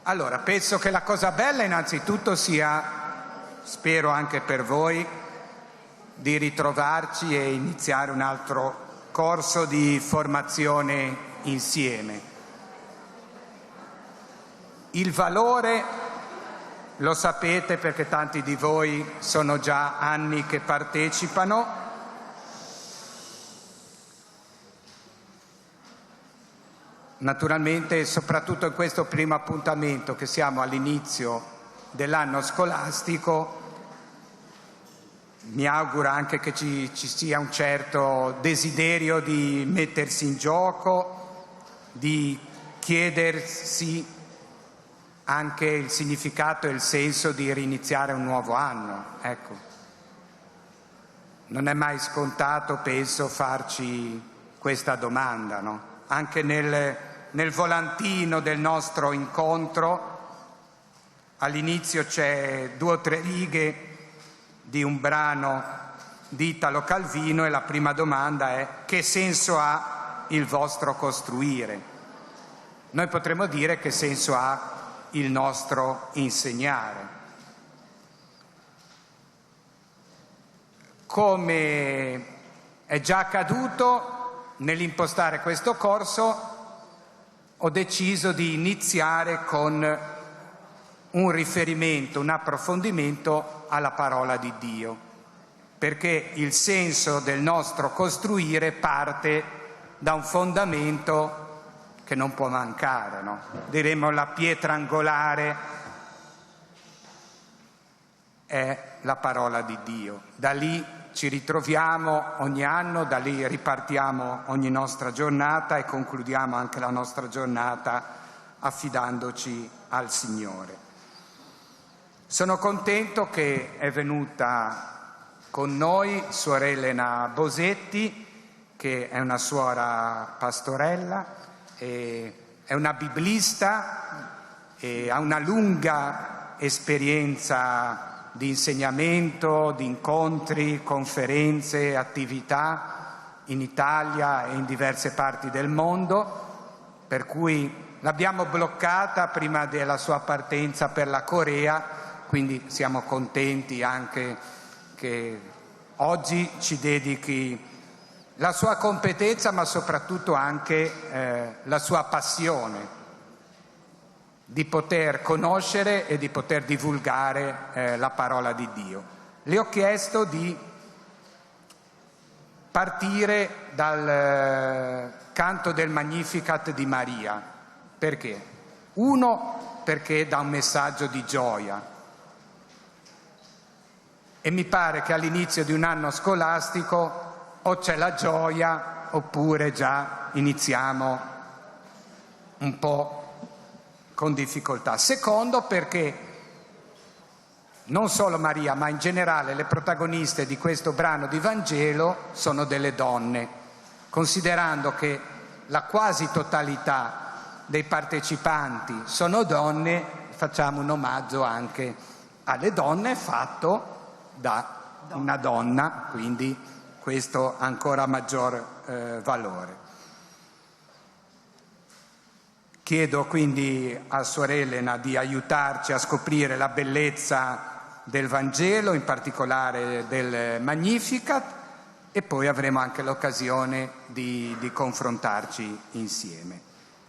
Allora, penso che la cosa bella innanzitutto sia, spero anche per voi, di ritrovarci e iniziare un altro corso di formazione insieme. Il valore lo sapete perché tanti di voi sono già anni che partecipano. Naturalmente, soprattutto in questo primo appuntamento che siamo all'inizio dell'anno scolastico, mi auguro anche che ci sia un certo desiderio di mettersi in gioco, di chiedersi anche il significato e il senso di riniziare un nuovo anno. Ecco. Non è mai scontato, penso, farci questa domanda, no? Anche nel volantino del nostro incontro all'inizio c'è 2 o 3 righe di un brano di Italo Calvino e la prima domanda è: che senso ha il vostro costruire? Noi potremmo dire: che senso ha il nostro insegnare? Come è già accaduto, nell'impostare questo corso ho deciso di iniziare con un riferimento, un approfondimento alla parola di Dio, perché il senso del nostro costruire parte da un fondamento che non può mancare, no? Diremmo la pietra angolare è la parola di Dio. Da lì ci ritroviamo ogni anno, da lì ripartiamo ogni nostra giornata e concludiamo anche la nostra giornata affidandoci al Signore. Sono contento che è venuta con noi Suor Elena Bosetti, che è una suora pastorella, è una biblista e ha una lunga esperienza di insegnamento, di incontri, conferenze, attività in Italia e in diverse parti del mondo, per cui l'abbiamo bloccata prima della sua partenza per la Corea, quindi siamo contenti anche che oggi ci dedichi la sua competenza, ma soprattutto anche la sua passione di poter conoscere e di poter divulgare la parola di Dio. Le ho chiesto di partire dal canto del Magnificat di Maria. Perché? Uno, perché dà un messaggio di gioia. E mi pare che all'inizio di un anno scolastico o c'è la gioia oppure già iniziamo un po' con difficoltà. Secondo, perché non solo Maria, ma in generale le protagoniste di questo brano di Vangelo sono delle donne, considerando che la quasi totalità dei partecipanti sono donne, facciamo un omaggio anche alle donne fatto da una donna, quindi questo ha ancora maggior valore. Chiedo quindi a Suor Elena di aiutarci a scoprire la bellezza del Vangelo, in particolare del Magnificat, e poi avremo anche l'occasione di confrontarci insieme.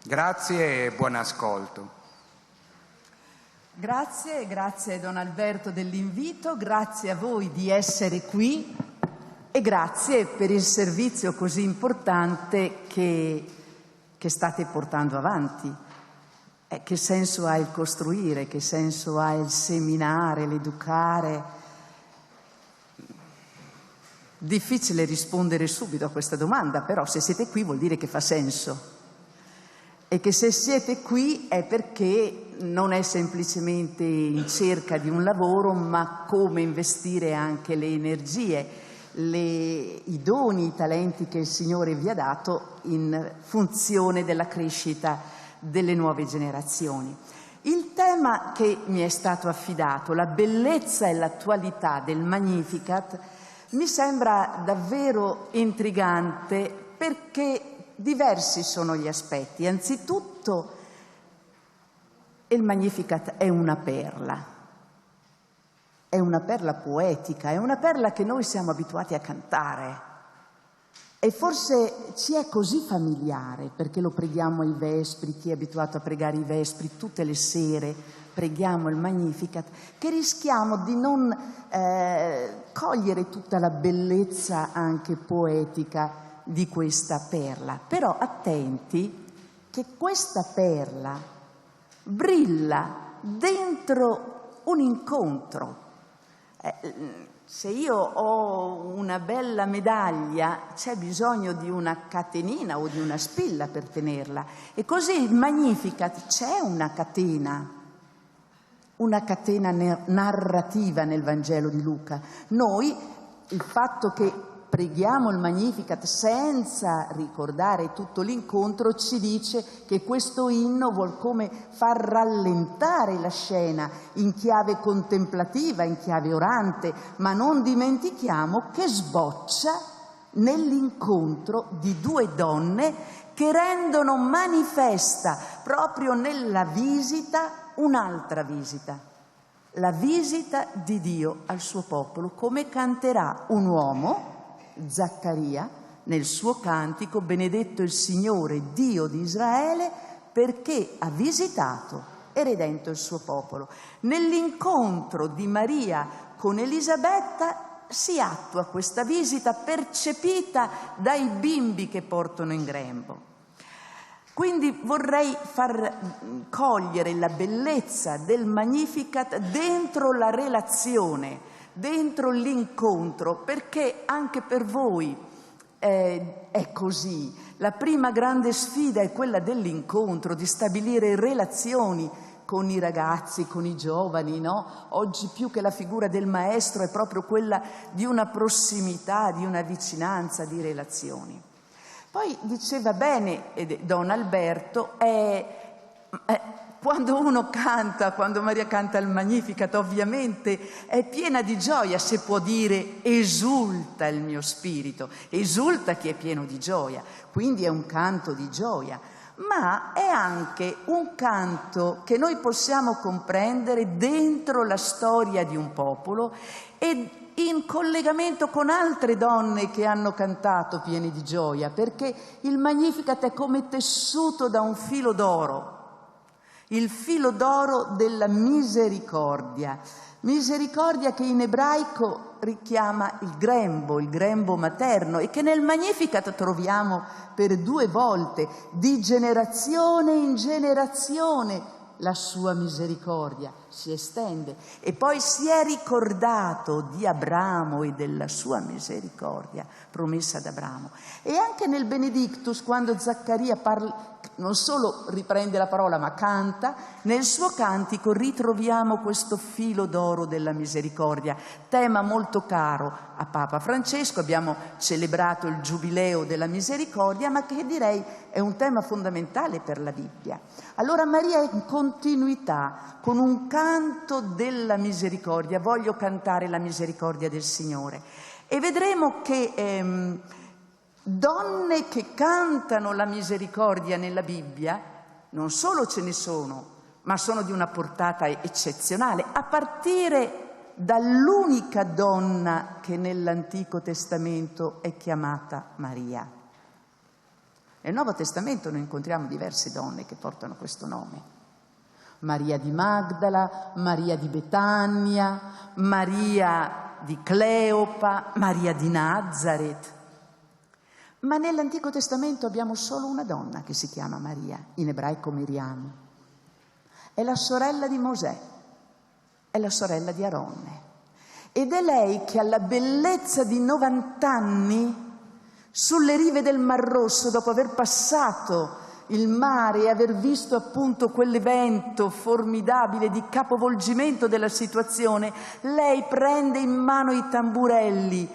Grazie e buon ascolto. Grazie Don Alberto dell'invito, grazie a voi di essere qui e grazie per il servizio così importante che state portando avanti. Che senso ha il costruire, che senso ha il seminare, l'educare? Difficile rispondere subito a questa domanda, però se siete qui vuol dire che fa senso. E che se siete qui è perché non è semplicemente in cerca di un lavoro, ma come investire anche le energie, i doni, i talenti che il Signore vi ha dato in funzione della crescita delle nuove generazioni. Il tema che mi è stato affidato, la bellezza e l'attualità del Magnificat, mi sembra davvero intrigante perché diversi sono gli aspetti. Anzitutto E il Magnificat è una perla poetica, è una perla che noi siamo abituati a cantare. E forse ci è così familiare, perché lo preghiamo ai Vespri, chi è abituato a pregare i Vespri tutte le sere, preghiamo il Magnificat, che rischiamo di non cogliere tutta la bellezza anche poetica di questa perla. Però attenti che questa perla brilla dentro un incontro. Se io ho una bella medaglia, c'è bisogno di una catenina o di una spilla per tenerla. E così il Magnificat, c'è una catena narrativa nel Vangelo di Luca. Noi, il fatto che preghiamo il Magnificat senza ricordare tutto l'incontro, ci dice che questo inno vuol come far rallentare la scena in chiave contemplativa, in chiave orante, ma non dimentichiamo che sboccia nell'incontro di due donne che rendono manifesta proprio nella visita un'altra visita, la visita di Dio al suo popolo, come canterà un uomo, Zaccaria, nel suo cantico: benedetto il Signore Dio di Israele, perché ha visitato e redento il suo popolo. Nell'incontro di Maria con Elisabetta si attua questa visita percepita dai bimbi che portano in grembo. Quindi vorrei far cogliere la bellezza del Magnificat dentro la relazione, dentro l'incontro, perché anche per voi è così. La prima grande sfida è quella dell'incontro, di stabilire relazioni con i ragazzi, con i giovani, no? Oggi più che la figura del maestro è proprio quella di una prossimità, di una vicinanza, di relazioni. Poi diceva bene Don Alberto, quando uno canta, quando Maria canta il Magnificat, ovviamente è piena di gioia, se può dire esulta il mio spirito, esulta chi è pieno di gioia, quindi è un canto di gioia, ma è anche un canto che noi possiamo comprendere dentro la storia di un popolo e in collegamento con altre donne che hanno cantato piene di gioia, perché il Magnificat è come tessuto da un filo d'oro, il filo d'oro della misericordia che in ebraico richiama il grembo materno, e che nel Magnificat troviamo per 2 volte, di generazione in generazione la sua misericordia si estende. E poi si è ricordato di Abramo e della sua misericordia promessa ad Abramo. E anche nel Benedictus, quando Zaccaria parla, non solo riprende la parola ma canta, nel suo cantico ritroviamo questo filo d'oro della misericordia, tema molto caro a Papa Francesco. Abbiamo celebrato il Giubileo della misericordia, ma che direi è un tema fondamentale per la Bibbia. Allora Maria è in continuità con un canto della misericordia. Voglio cantare la misericordia del Signore, e vedremo che donne che cantano la misericordia nella Bibbia non solo ce ne sono, ma sono di una portata eccezionale, a partire dall'unica donna che nell'Antico Testamento è chiamata Maria. Nel Nuovo Testamento noi incontriamo diverse donne che portano questo nome: Maria di Magdala, Maria di Betania, Maria di Cleopa, Maria di Nazaret. Ma nell'Antico Testamento abbiamo solo una donna che si chiama Maria, in ebraico Miriam. È la sorella di Mosè, è la sorella di Aronne. Ed è lei che alla bellezza di 90 anni, sulle rive del Mar Rosso, dopo aver passato il mare e aver visto appunto quell'evento formidabile di capovolgimento della situazione, lei prende in mano i tamburelli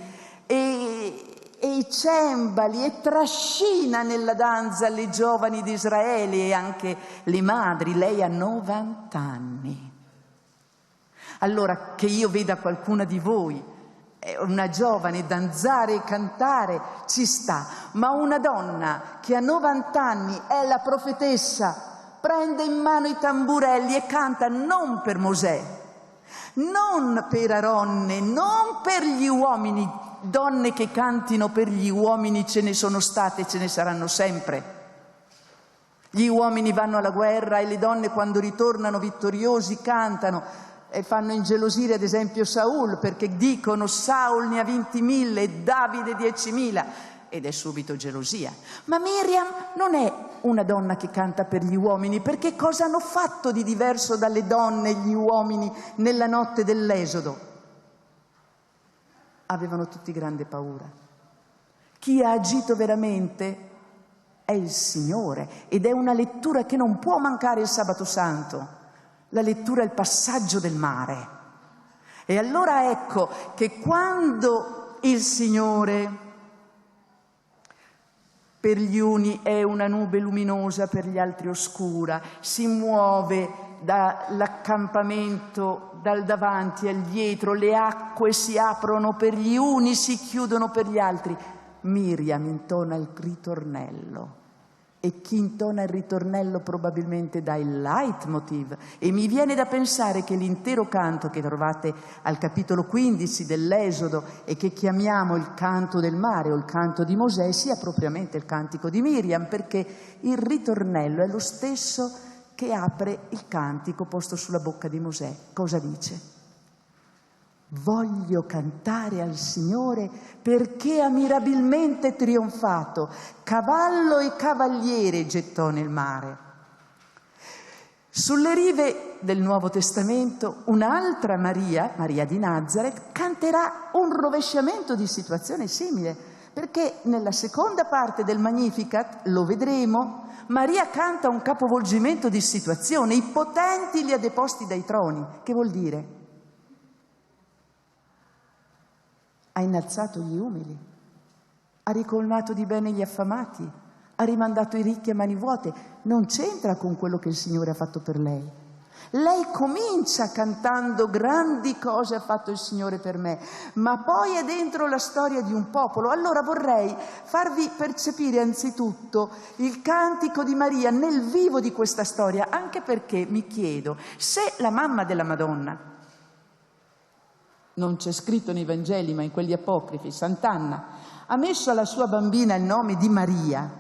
e i cembali e trascina nella danza le giovani di Israele e anche le madri. Lei ha 90 anni. Allora, che io veda qualcuna di voi, una giovane, danzare e cantare ci sta, ma una donna che a 90 anni è la profetessa prende in mano i tamburelli e canta non per Mosè, non per Aronne, non per gli uomini. Donne che cantino per gli uomini ce ne sono state e ce ne saranno sempre. Gli uomini vanno alla guerra e le donne quando ritornano vittoriosi cantano e fanno ingelosire ad esempio Saul, perché dicono Saul ne ha vinti 1000 e Davide 10.000, ed è subito gelosia. Ma Miriam non è una donna che canta per gli uomini, perché cosa hanno fatto di diverso dalle donne e gli uomini nella notte dell'Esodo? Avevano tutti grande paura. Chi ha agito veramente è il Signore, ed è una lettura che non può mancare il sabato santo. La lettura è il passaggio del mare. E allora ecco che quando il Signore per gli uni è una nube luminosa, per gli altri oscura, si muove dall'accampamento, dal davanti al dietro, le acque si aprono per gli uni, si chiudono per gli altri. Miriam intona il ritornello, e chi intona il ritornello probabilmente dà il leitmotiv, e mi viene da pensare che l'intero canto che trovate al capitolo 15 dell'Esodo e che chiamiamo il canto del mare o il canto di Mosè sia propriamente il cantico di Miriam, perché il ritornello è lo stesso che apre il cantico posto sulla bocca di Mosè. Cosa dice? Voglio cantare al Signore perché ha mirabilmente trionfato, cavallo e cavaliere gettò nel mare. Sulle rive del Nuovo Testamento un'altra Maria, Maria di Nazareth, canterà un rovesciamento di situazione simile, perché nella seconda parte del Magnificat, lo vedremo, Maria canta un capovolgimento di situazione. I potenti li ha deposti dai troni. Che vuol dire? Ha innalzato gli umili, ha ricolmato di bene gli affamati, ha rimandato i ricchi a mani vuote. Non c'entra con quello che il Signore ha fatto per lei. Lei comincia cantando grandi cose ha fatto il Signore per me, ma poi è dentro la storia di un popolo. Allora vorrei farvi percepire anzitutto il cantico di Maria nel vivo di questa storia, anche perché mi chiedo se la mamma della Madonna, non c'è scritto nei Vangeli ma in quelli apocrifi, Sant'Anna, ha messo alla sua bambina il nome di Maria,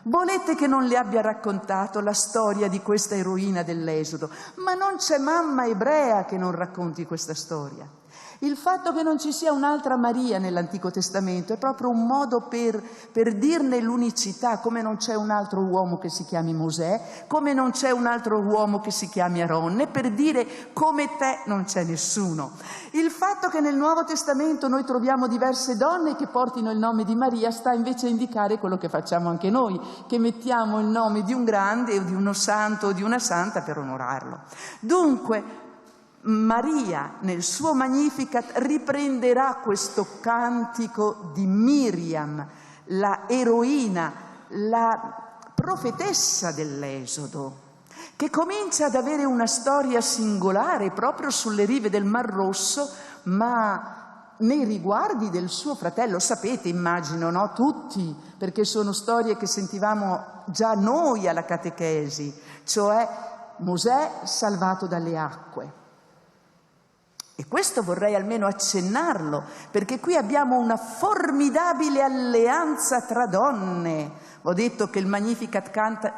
volete che non le abbia raccontato la storia di questa eroina dell'Esodo? Ma non c'è mamma ebrea che non racconti questa storia. Il fatto che non ci sia un'altra Maria nell'Antico Testamento è proprio un modo per dirne l'unicità, come non c'è un altro uomo che si chiami Mosè, come non c'è un altro uomo che si chiami Aronne, per dire come te non c'è nessuno. Il fatto che nel Nuovo Testamento noi troviamo diverse donne che portino il nome di Maria sta invece a indicare quello che facciamo anche noi, che mettiamo il nome di un grande o di uno santo o di una santa per onorarlo. Dunque, Maria nel suo Magnificat riprenderà questo cantico di Miriam, la eroina, la profetessa dell'Esodo, che comincia ad avere una storia singolare proprio sulle rive del Mar Rosso, ma nei riguardi del suo fratello. Sapete, immagino, no? Tutti, perché sono storie che sentivamo già noi alla catechesi, cioè Mosè salvato dalle acque. E questo vorrei almeno accennarlo, perché qui abbiamo una formidabile alleanza tra donne. Ho detto che il Magnificat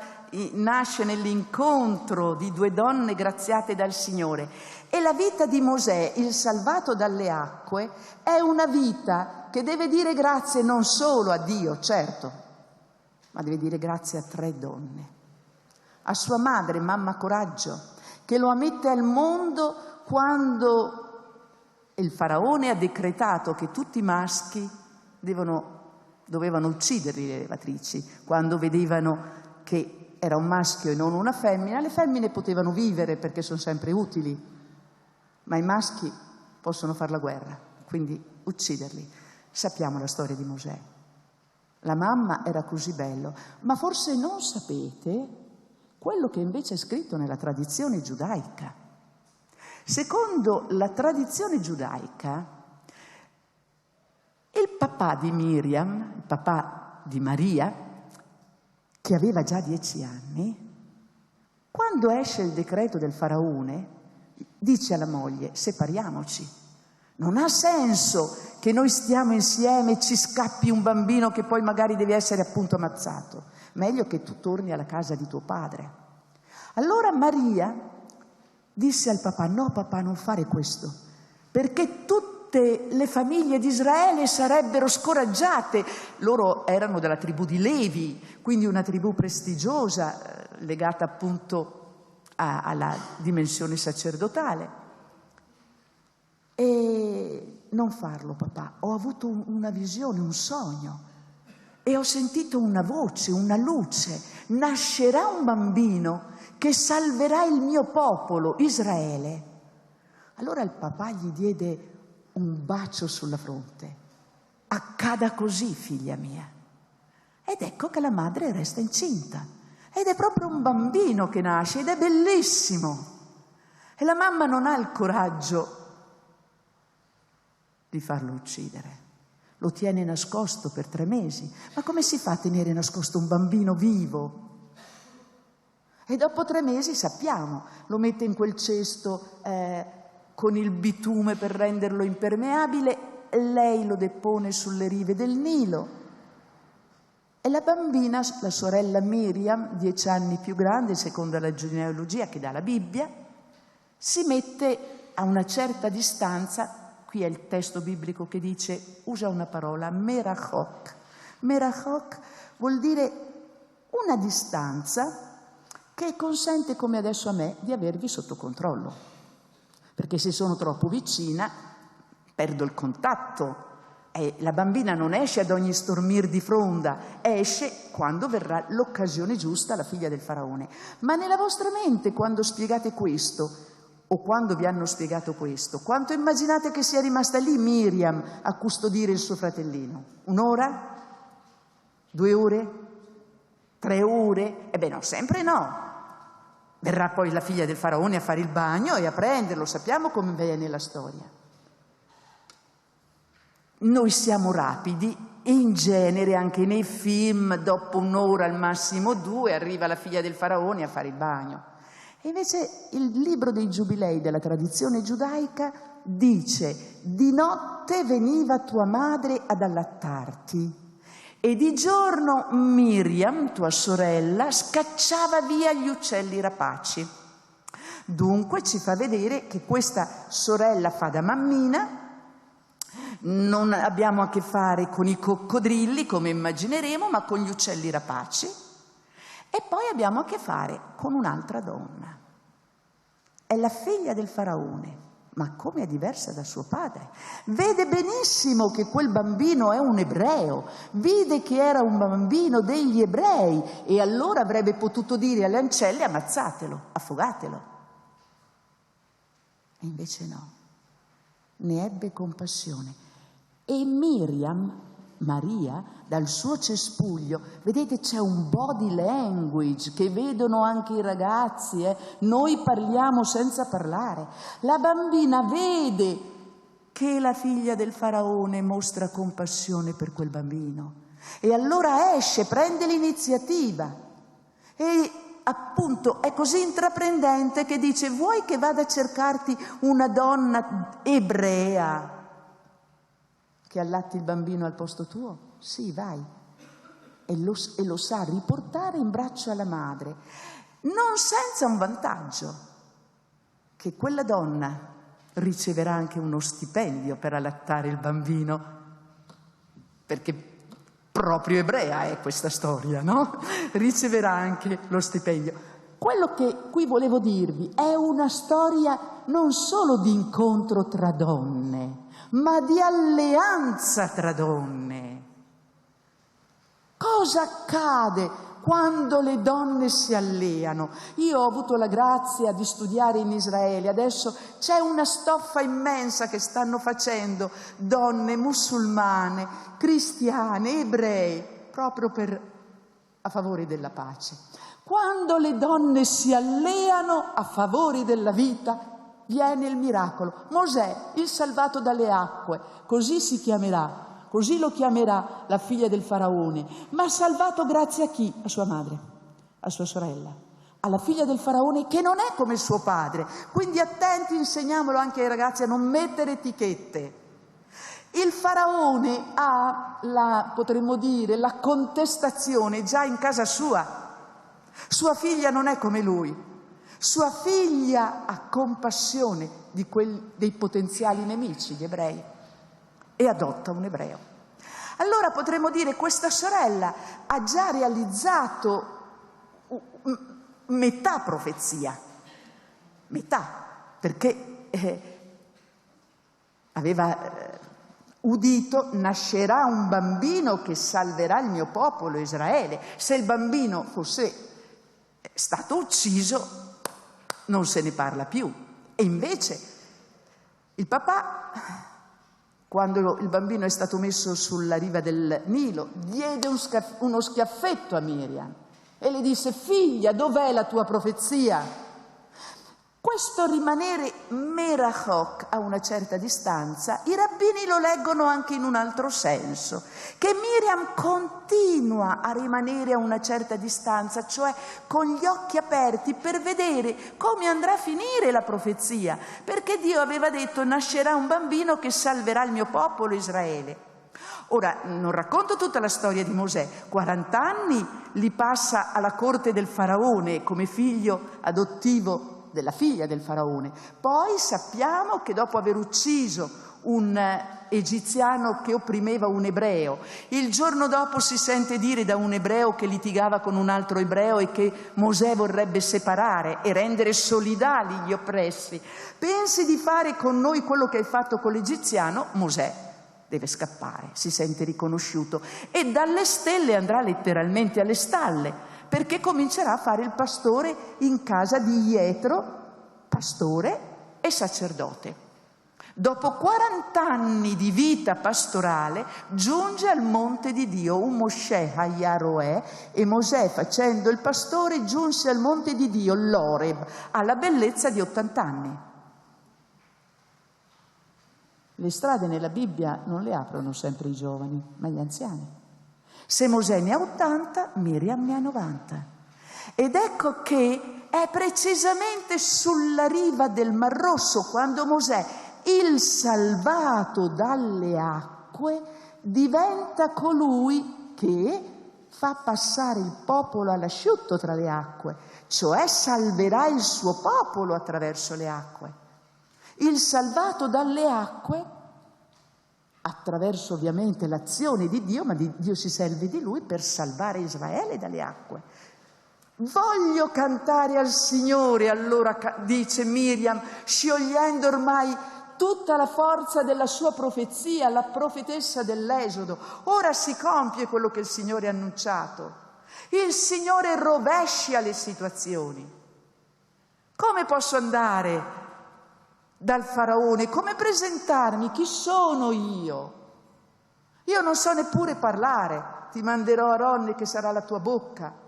nasce nell'incontro di due donne graziate dal Signore. E la vita di Mosè, il salvato dalle acque, è una vita che deve dire grazie non solo a Dio, certo, ma deve dire grazie a 3 donne. A sua madre, mamma Coraggio, che lo ammette al mondo quando il faraone ha decretato che tutti i maschi dovevano ucciderli le levatrici. Quando vedevano che era un maschio e non una femmina, le femmine potevano vivere perché sono sempre utili, ma i maschi possono fare la guerra, quindi ucciderli. Sappiamo la storia di Mosè. La mamma era così bello, ma forse non sapete quello che invece è scritto nella tradizione giudaica. Secondo la tradizione giudaica, il papà di Miriam, il papà di Maria, che aveva già 10 anni, Quando esce il decreto del faraone, dice alla moglie: separiamoci. Non ha senso che noi stiamo insieme e ci scappi un bambino che poi magari deve essere appunto ammazzato. Meglio che tu torni alla casa di tuo padre. Allora Maria disse al papà: no papà, non fare questo, perché tutte le famiglie di Israele sarebbero scoraggiate. Loro erano della tribù di Levi, quindi una tribù prestigiosa, legata appunto alla dimensione sacerdotale. E non farlo papà, ho avuto una visione, un sogno, e ho sentito una voce, una luce: nascerà un bambino che salverà il mio popolo, Israele. Allora il papà gli diede un bacio sulla fronte: accada così, figlia mia. Ed ecco che la madre resta incinta, ed è proprio un bambino che nasce, ed è bellissimo. E la mamma non ha il coraggio di farlo uccidere. Lo tiene nascosto per 3 mesi. Ma come si fa a tenere nascosto un bambino vivo? E dopo 3 mesi, sappiamo, lo mette in quel cesto con il bitume per renderlo impermeabile, lei lo depone sulle rive del Nilo. E la bambina, la sorella Miriam, 10 anni più grande, secondo la genealogia che dà la Bibbia, si mette a una certa distanza. Qui è il testo biblico che dice, usa una parola, merachok. Merachok vuol dire una distanza che consente, come adesso a me, di avervi sotto controllo. Perché se sono troppo vicina, perdo il contatto. E la bambina non esce ad ogni stormir di fronda, esce quando verrà l'occasione giusta, la figlia del faraone. Ma nella vostra mente, quando spiegate questo, o quando vi hanno spiegato questo, quanto immaginate che sia rimasta lì Miriam a custodire il suo fratellino? 1 ora? 2 ore? 3 ore? No, sempre no. Verrà poi la figlia del faraone a fare il bagno e a prenderlo, sappiamo come viene la storia. Noi siamo rapidi e in genere anche nei film, dopo 1 ora al massimo 2, arriva la figlia del faraone a fare il bagno. E invece il libro dei Giubilei della tradizione giudaica dice: di notte veniva tua madre ad allattarti e di giorno Miriam, tua sorella, scacciava via gli uccelli rapaci. Dunque ci fa vedere che questa sorella fa da mammina. Non abbiamo a che fare con i coccodrilli, come immagineremo, ma con gli uccelli rapaci. E poi abbiamo a che fare con un'altra donna. È la figlia del faraone, ma come è diversa da suo padre. Vede benissimo che quel bambino è un ebreo, vide che era un bambino degli ebrei e allora avrebbe potuto dire alle ancelle: ammazzatelo, affogatelo. E invece no, ne ebbe compassione. E Miriam, Maria, dal suo cespuglio, vedete, c'è un body language che vedono anche i ragazzi, noi parliamo senza parlare. La bambina vede che la figlia del faraone mostra compassione per quel bambino e allora esce, prende l'iniziativa e appunto è così intraprendente che dice: vuoi che vada a cercarti una donna ebrea che allatti il bambino al posto tuo? Sì, vai. E lo sa riportare in braccio alla madre, non senza un vantaggio, che quella donna riceverà anche uno stipendio per allattare il bambino, perché proprio ebrea è questa storia, no? Riceverà anche lo stipendio. Quello che qui volevo dirvi è una storia non solo di incontro tra donne, ma di alleanza tra donne. Cosa accade quando le donne si alleano? Io ho avuto la grazia di studiare in Israele, adesso c'è una stoffa immensa che stanno facendo donne musulmane, cristiane, ebrei, proprio a favore della pace. Quando le donne si alleano a favore della vita, viene il miracolo. Mosè, il salvato dalle acque, così si chiamerà. Così lo chiamerà la figlia del faraone, ma salvato grazie a chi? A sua madre, a sua sorella. alla figlia del faraone che non è come suo padre. Quindi attenti, insegniamolo anche ai ragazzi a non mettere etichette. Il faraone ha potremmo dire, la contestazione già in casa sua. Sua figlia non è come lui. Sua figlia ha compassione dei potenziali nemici, gli ebrei, e adotta un ebreo. Allora potremmo dire questa sorella ha già realizzato metà profezia, metà, perché aveva udito: nascerà un bambino che salverà il mio popolo Israele. Se il bambino fosse stato ucciso non se ne parla più. E invece il papà, quando il bambino è stato messo sulla riva del Nilo, diede uno schiaffetto a Miriam e le disse: figlia, dov'è la tua profezia? Questo rimanere merachok a una certa distanza, i rabbini lo leggono anche in un altro senso, che Miriam continua a rimanere a una certa distanza, cioè con gli occhi aperti per vedere come andrà a finire la profezia, perché Dio aveva detto: nascerà un bambino che salverà il mio popolo Israele. Ora, non racconto tutta la storia di Mosè, 40 anni li passa alla corte del faraone come figlio adottivo della figlia del faraone. Poi sappiamo che dopo aver ucciso un egiziano che opprimeva un ebreo, il giorno dopo si sente dire da un ebreo che litigava con un altro ebreo e che Mosè vorrebbe separare e rendere solidali gli oppressi. Pensi di fare con noi quello che hai fatto con l'egiziano? Mosè deve scappare, si sente riconosciuto e dalle stelle andrà letteralmente alle stalle, perché comincerà a fare il pastore in casa di Ietro, pastore e sacerdote. Dopo 40 anni di vita pastorale giunge al monte di Dio, un Moshe Hayaroè, e Mosè, facendo il pastore, giunse al monte di Dio, l'Oreb, alla bellezza di 80 anni. Le strade nella Bibbia non le aprono sempre i giovani, ma gli anziani. Se Mosè ne ha 80, Miriam ne ha 90. Ed ecco che è precisamente sulla riva del Mar Rosso, quando Mosè, il salvato dalle acque, diventa colui che fa passare il popolo all'asciutto tra le acque, cioè salverà il suo popolo attraverso le acque. Il salvato dalle acque, attraverso ovviamente l'azione di Dio, ma Dio si serve di lui per salvare Israele dalle acque. Voglio cantare al Signore, allora dice Miriam, sciogliendo ormai tutta la forza della sua profezia, la profetessa dell'Esodo. Ora si compie quello che il Signore ha annunciato. Il Signore rovescia le situazioni. Come posso andare dal faraone? Come presentarmi? Chi sono io? Io non so neppure parlare. Ti manderò Aronne che sarà la tua bocca.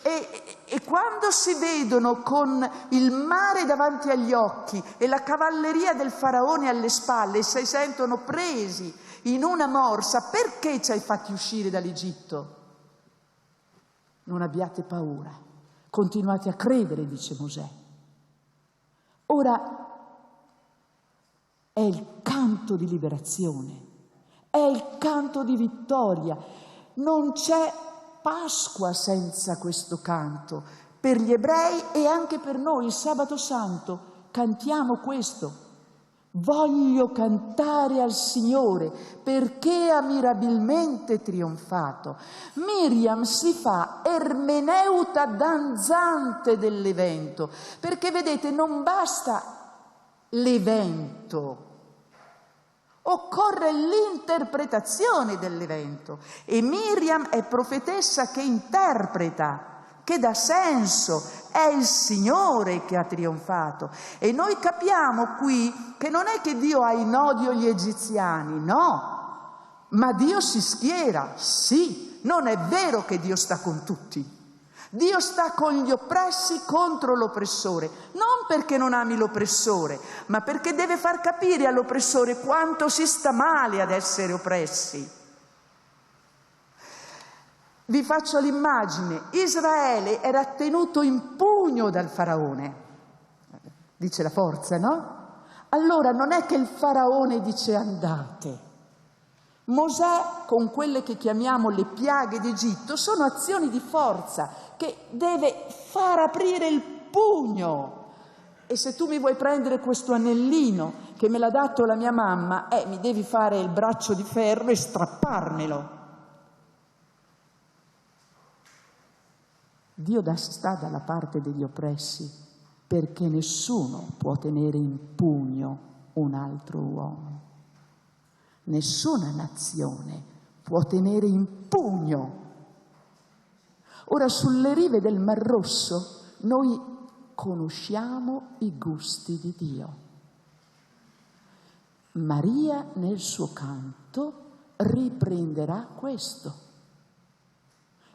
E quando si vedono con il mare davanti agli occhi e la cavalleria del faraone alle spalle e si sentono presi in una morsa, perché ci hai fatti uscire dall'Egitto? Non abbiate paura, continuate a credere, dice Mosè. Ora è il canto di liberazione, è il canto di vittoria. Non c'è Pasqua senza questo canto. Per gli ebrei e anche per noi, il Sabato Santo, cantiamo questo. Voglio cantare al Signore perché ha mirabilmente trionfato. Miriam si fa ermeneuta danzante dell'evento, perché vedete, non basta l'evento, occorre l'interpretazione dell'evento, e Miriam è profetessa che interpreta, che dà senso, è il Signore che ha trionfato. E noi capiamo qui che non è che Dio ha in odio gli egiziani, no, ma Dio si schiera, sì, non è vero che Dio sta con tutti. Dio sta con gli oppressi contro l'oppressore, non perché non ami l'oppressore, ma perché deve far capire all'oppressore quanto si sta male ad essere oppressi. Vi faccio l'immagine: Israele era tenuto in pugno dal faraone, dice la forza, no? Allora non è che il faraone dice andate. Mosè, con quelle che chiamiamo le piaghe d'Egitto, sono azioni di forza che deve far aprire il pugno. E se tu mi vuoi prendere questo anellino che me l'ha dato la mia mamma, mi devi fare il braccio di ferro e strapparmelo. Dio sta dalla parte degli oppressi, perché nessuno può tenere in pugno un altro uomo. Nessuna nazione può tenere in pugno. Ora, sulle rive del Mar Rosso noi conosciamo i gusti di Dio. Maria nel suo canto riprenderà questo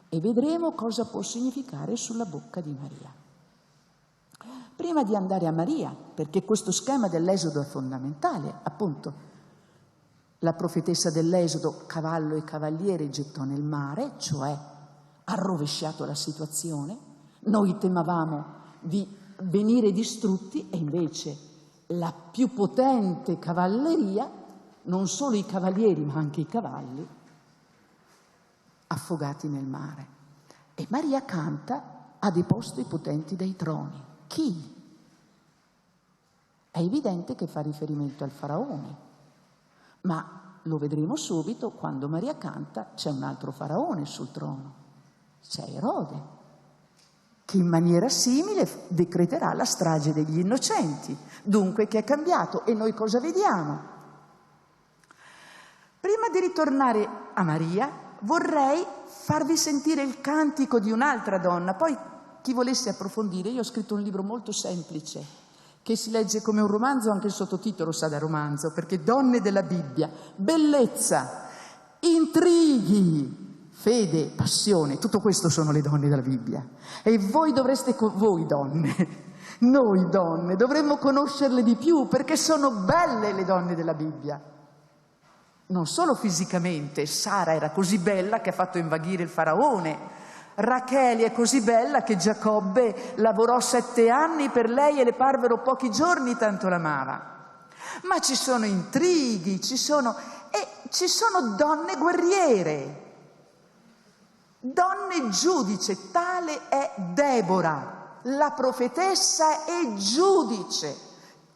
e vedremo cosa può significare sulla bocca di Maria. Prima di andare a Maria, perché questo schema dell'Esodo è fondamentale, appunto, la profetessa dell'Esodo, cavallo e cavaliere, gettò nel mare, cioè ha rovesciato la situazione. Noi temavamo di venire distrutti e invece la più potente cavalleria, non solo i cavalieri ma anche i cavalli, affogati nel mare. E Maria canta: ha deposto i potenti dai troni. Chi? È evidente che fa riferimento al faraone, ma lo vedremo subito. Quando Maria canta c'è un altro faraone sul trono, c'è Erode, che in maniera simile decreterà la strage degli innocenti. Dunque che è cambiato. E noi cosa vediamo? Prima di ritornare a Maria vorrei farvi sentire il cantico di un'altra donna. Poi chi volesse approfondire, io ho scritto un libro molto semplice che si legge come un romanzo, anche il sottotitolo sa da romanzo, perché donne della Bibbia, bellezza, intrighi, fede, passione, tutto questo sono le donne della Bibbia. E voi dovreste, voi donne, noi donne, dovremmo conoscerle di più, perché sono belle le donne della Bibbia. Non solo fisicamente, Sara era così bella che ha fatto invaghire il faraone, Rachele è così bella che Giacobbe lavorò 7 anni per lei e le parvero pochi giorni, tanto l'amava. Ma ci sono intrighi, ci sono donne guerriere, donne giudice. Tale è Debora, la profetessa e giudice.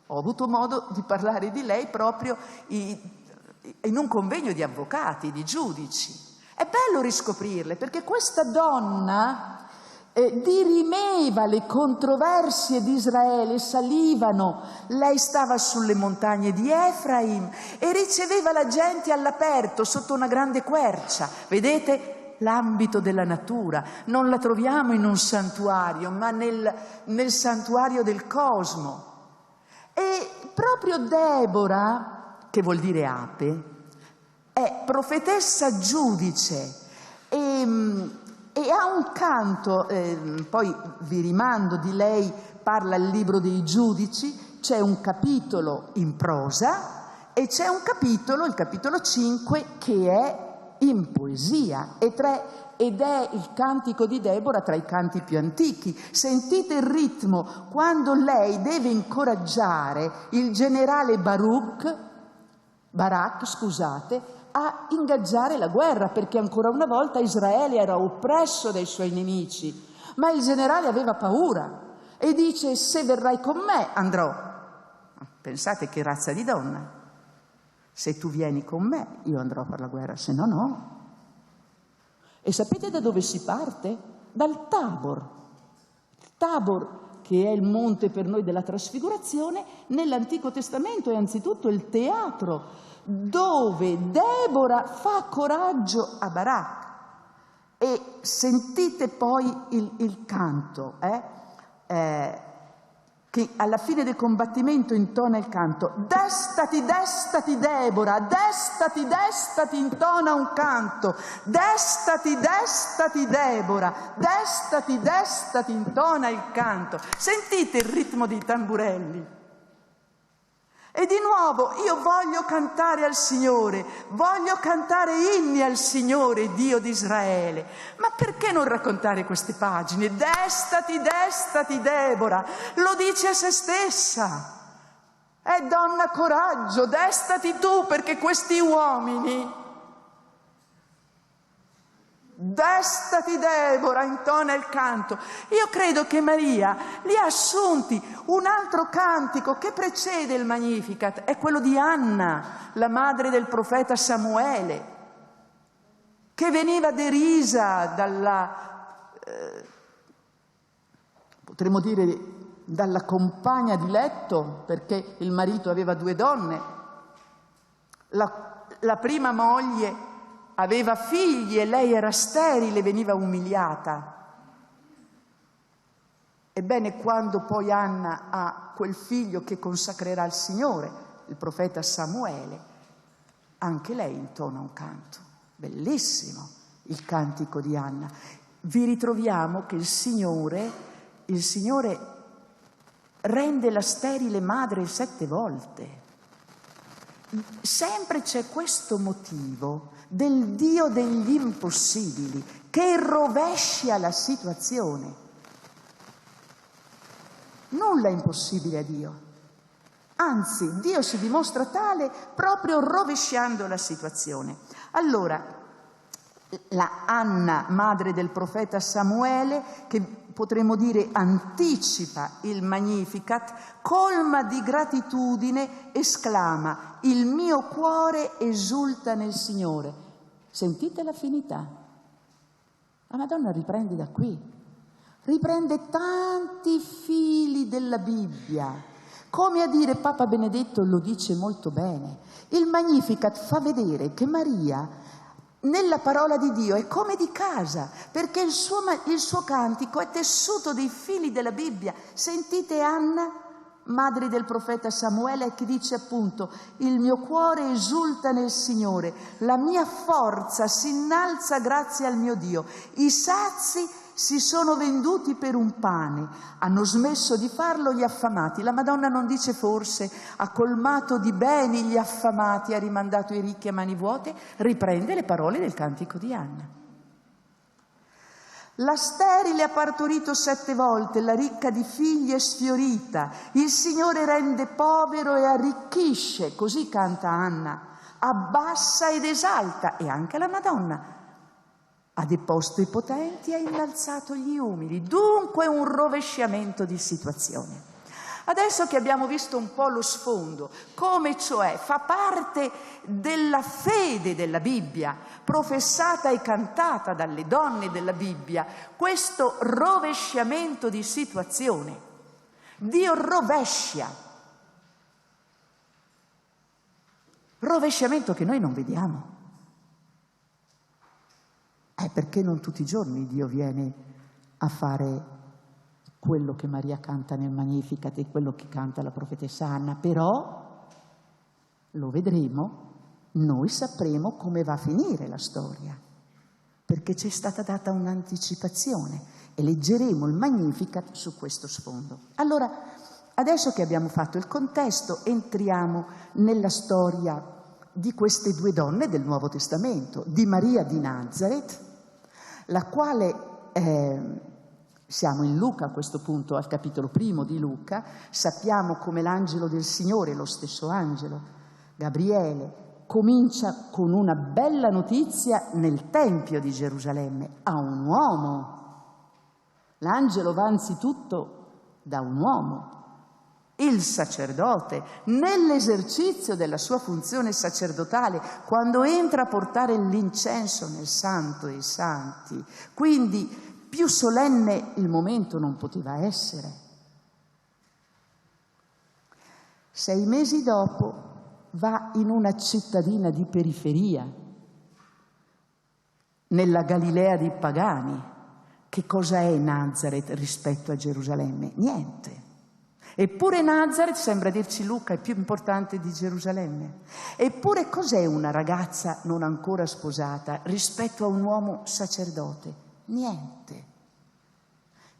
Ho avuto modo di parlare di lei proprio in un convegno di avvocati, di giudici. È bello riscoprirle, perché questa donna dirimeva le controversie di Israele, salivano. Lei stava sulle montagne di Efraim e riceveva la gente all'aperto, sotto una grande quercia. Vedete l'ambito della natura? Non la troviamo in un santuario, ma nel santuario del cosmo. E proprio Debora, che vuol dire ape, è profetessa giudice e ha un canto, poi vi rimando di lei, parla il libro dei giudici, c'è un capitolo in prosa e c'è un capitolo, il capitolo 5, che è in poesia ed è il cantico di Debora tra i canti più antichi. Sentite il ritmo quando lei deve incoraggiare il generale Barak, a ingaggiare la guerra, perché ancora una volta Israele era oppresso dai suoi nemici, ma il generale aveva paura e dice: se verrai con me andrò. Pensate che razza di donna: se tu vieni con me io andrò per la guerra, se no no. E sapete da dove si parte? Dal Tabor. Tabor, che è il monte per noi della trasfigurazione, nell'Antico Testamento è anzitutto il teatro dove Debora fa coraggio a Barak. E sentite poi il canto, che alla fine del combattimento intona il canto: destati, destati Debora, destati, destati, intona un canto, destati, destati Debora, destati, destati, intona il canto. Sentite il ritmo dei tamburelli. E di nuovo io voglio cantare al Signore, voglio cantare inni al Signore, Dio di Israele. Ma perché non raccontare queste pagine? Destati, destati, Debora, lo dice a se stessa. Donna, coraggio, destati tu, perché questi uomini... Destati, Debora, intona il canto. Io credo che Maria li ha assunti. Un altro cantico che precede il Magnificat è quello di Anna, la madre del profeta Samuele, che veniva derisa potremmo dire, dalla compagna di letto, perché il marito aveva 2 donne. La prima moglie aveva figli e lei era sterile, veniva umiliata. Ebbene, quando poi Anna ha quel figlio che consacrerà al Signore, il profeta Samuele, anche lei intona un canto. Bellissimo il cantico di Anna. Vi ritroviamo che il Signore rende la sterile madre 7 volte. Sempre c'è questo motivo del Dio degli impossibili che rovescia la situazione. Nulla è impossibile a Dio, anzi Dio si dimostra tale proprio rovesciando la situazione. Allora, la Anna, madre del profeta Samuele, che potremmo dire anticipa il Magnificat, colma di gratitudine, esclama: il mio cuore esulta nel Signore. Sentite l'affinità. La Madonna riprende da qui, riprende tanti fili della Bibbia, come a dire, Papa Benedetto lo dice molto bene, il Magnificat fa vedere che Maria nella parola di Dio è come di casa, perché il suo cantico è tessuto dei fili della Bibbia. Sentite Anna, madre del profeta Samuele, che dice appunto: il mio cuore esulta nel Signore, la mia forza si innalza grazie al mio Dio. I sazi si sono venduti per un pane, hanno smesso di farlo gli affamati. La Madonna non dice forse: ha colmato di beni gli affamati, ha rimandato i ricchi a mani vuote? Riprende le parole del cantico di Anna. La sterile ha partorito 7 volte, la ricca di figli è sfiorita, il Signore rende povero e arricchisce, così canta Anna, abbassa ed esalta, e anche la Madonna. Ha deposto i potenti, ha innalzato gli umili. Dunque un rovesciamento di situazione. Adesso che abbiamo visto un po' lo sfondo, come cioè fa parte della fede della Bibbia, professata e cantata dalle donne della Bibbia, questo rovesciamento di situazione. Dio rovescia. Rovesciamento che noi non vediamo. Perché non tutti i giorni Dio viene a fare quello che Maria canta nel Magnificat e quello che canta la profetessa Anna, però lo vedremo, noi sapremo come va a finire la storia, perché ci è stata data un'anticipazione e leggeremo il Magnificat su questo sfondo. Allora, adesso che abbiamo fatto il contesto, entriamo nella storia di queste 2 donne del Nuovo Testamento, di Maria di Nazareth, la quale, siamo in Luca a questo punto, al capitolo 1 di Luca, sappiamo come l'angelo del Signore, lo stesso angelo, Gabriele, comincia con una bella notizia nel Tempio di Gerusalemme, a un uomo. L'angelo va anzitutto da un uomo, il sacerdote, nell'esercizio della sua funzione sacerdotale, quando entra a portare l'incenso nel Santo dei Santi. Quindi più solenne il momento non poteva essere. 6 mesi dopo va in una cittadina di periferia, nella Galilea dei pagani. Che cosa è Nazareth rispetto a Gerusalemme? Niente. Eppure Nazareth, sembra dirci Luca, è più importante di Gerusalemme. Eppure cos'è una ragazza non ancora sposata rispetto a un uomo sacerdote? Niente.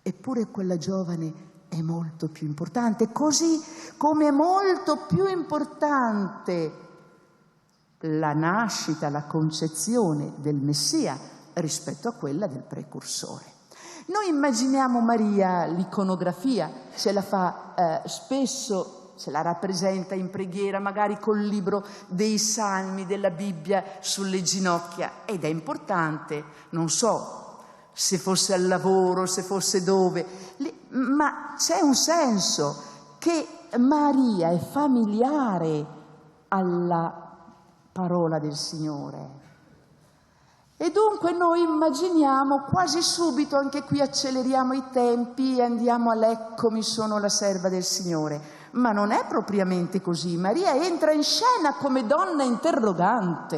Eppure quella giovane è molto più importante, così come è molto più importante la nascita, la concezione del Messia rispetto a quella del precursore. Noi immaginiamo Maria, l'iconografia ce la fa spesso, ce la rappresenta in preghiera, magari col libro dei Salmi della Bibbia sulle ginocchia, ed è importante, non so se fosse al lavoro, se fosse dove, ma c'è un senso che Maria è familiare alla parola del Signore. E dunque noi immaginiamo quasi subito, anche qui acceleriamo i tempi e andiamo all'eccomi sono la serva del Signore. Ma non è propriamente così. Maria entra in scena come donna interrogante.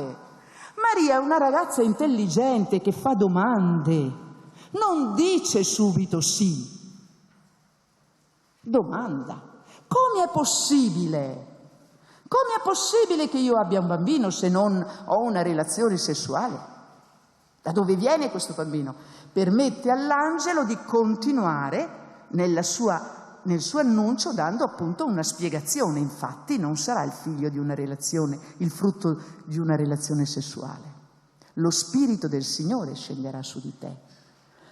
Maria è una ragazza intelligente che fa domande. Non dice subito sì. Domanda. Come è possibile? Come è possibile che io abbia un bambino se non ho una relazione sessuale? Da dove viene questo bambino? Permette all'angelo di continuare nel suo annuncio dando appunto una spiegazione. Infatti non sarà il figlio di una relazione, il frutto di una relazione sessuale. Lo Spirito del Signore scenderà su di te.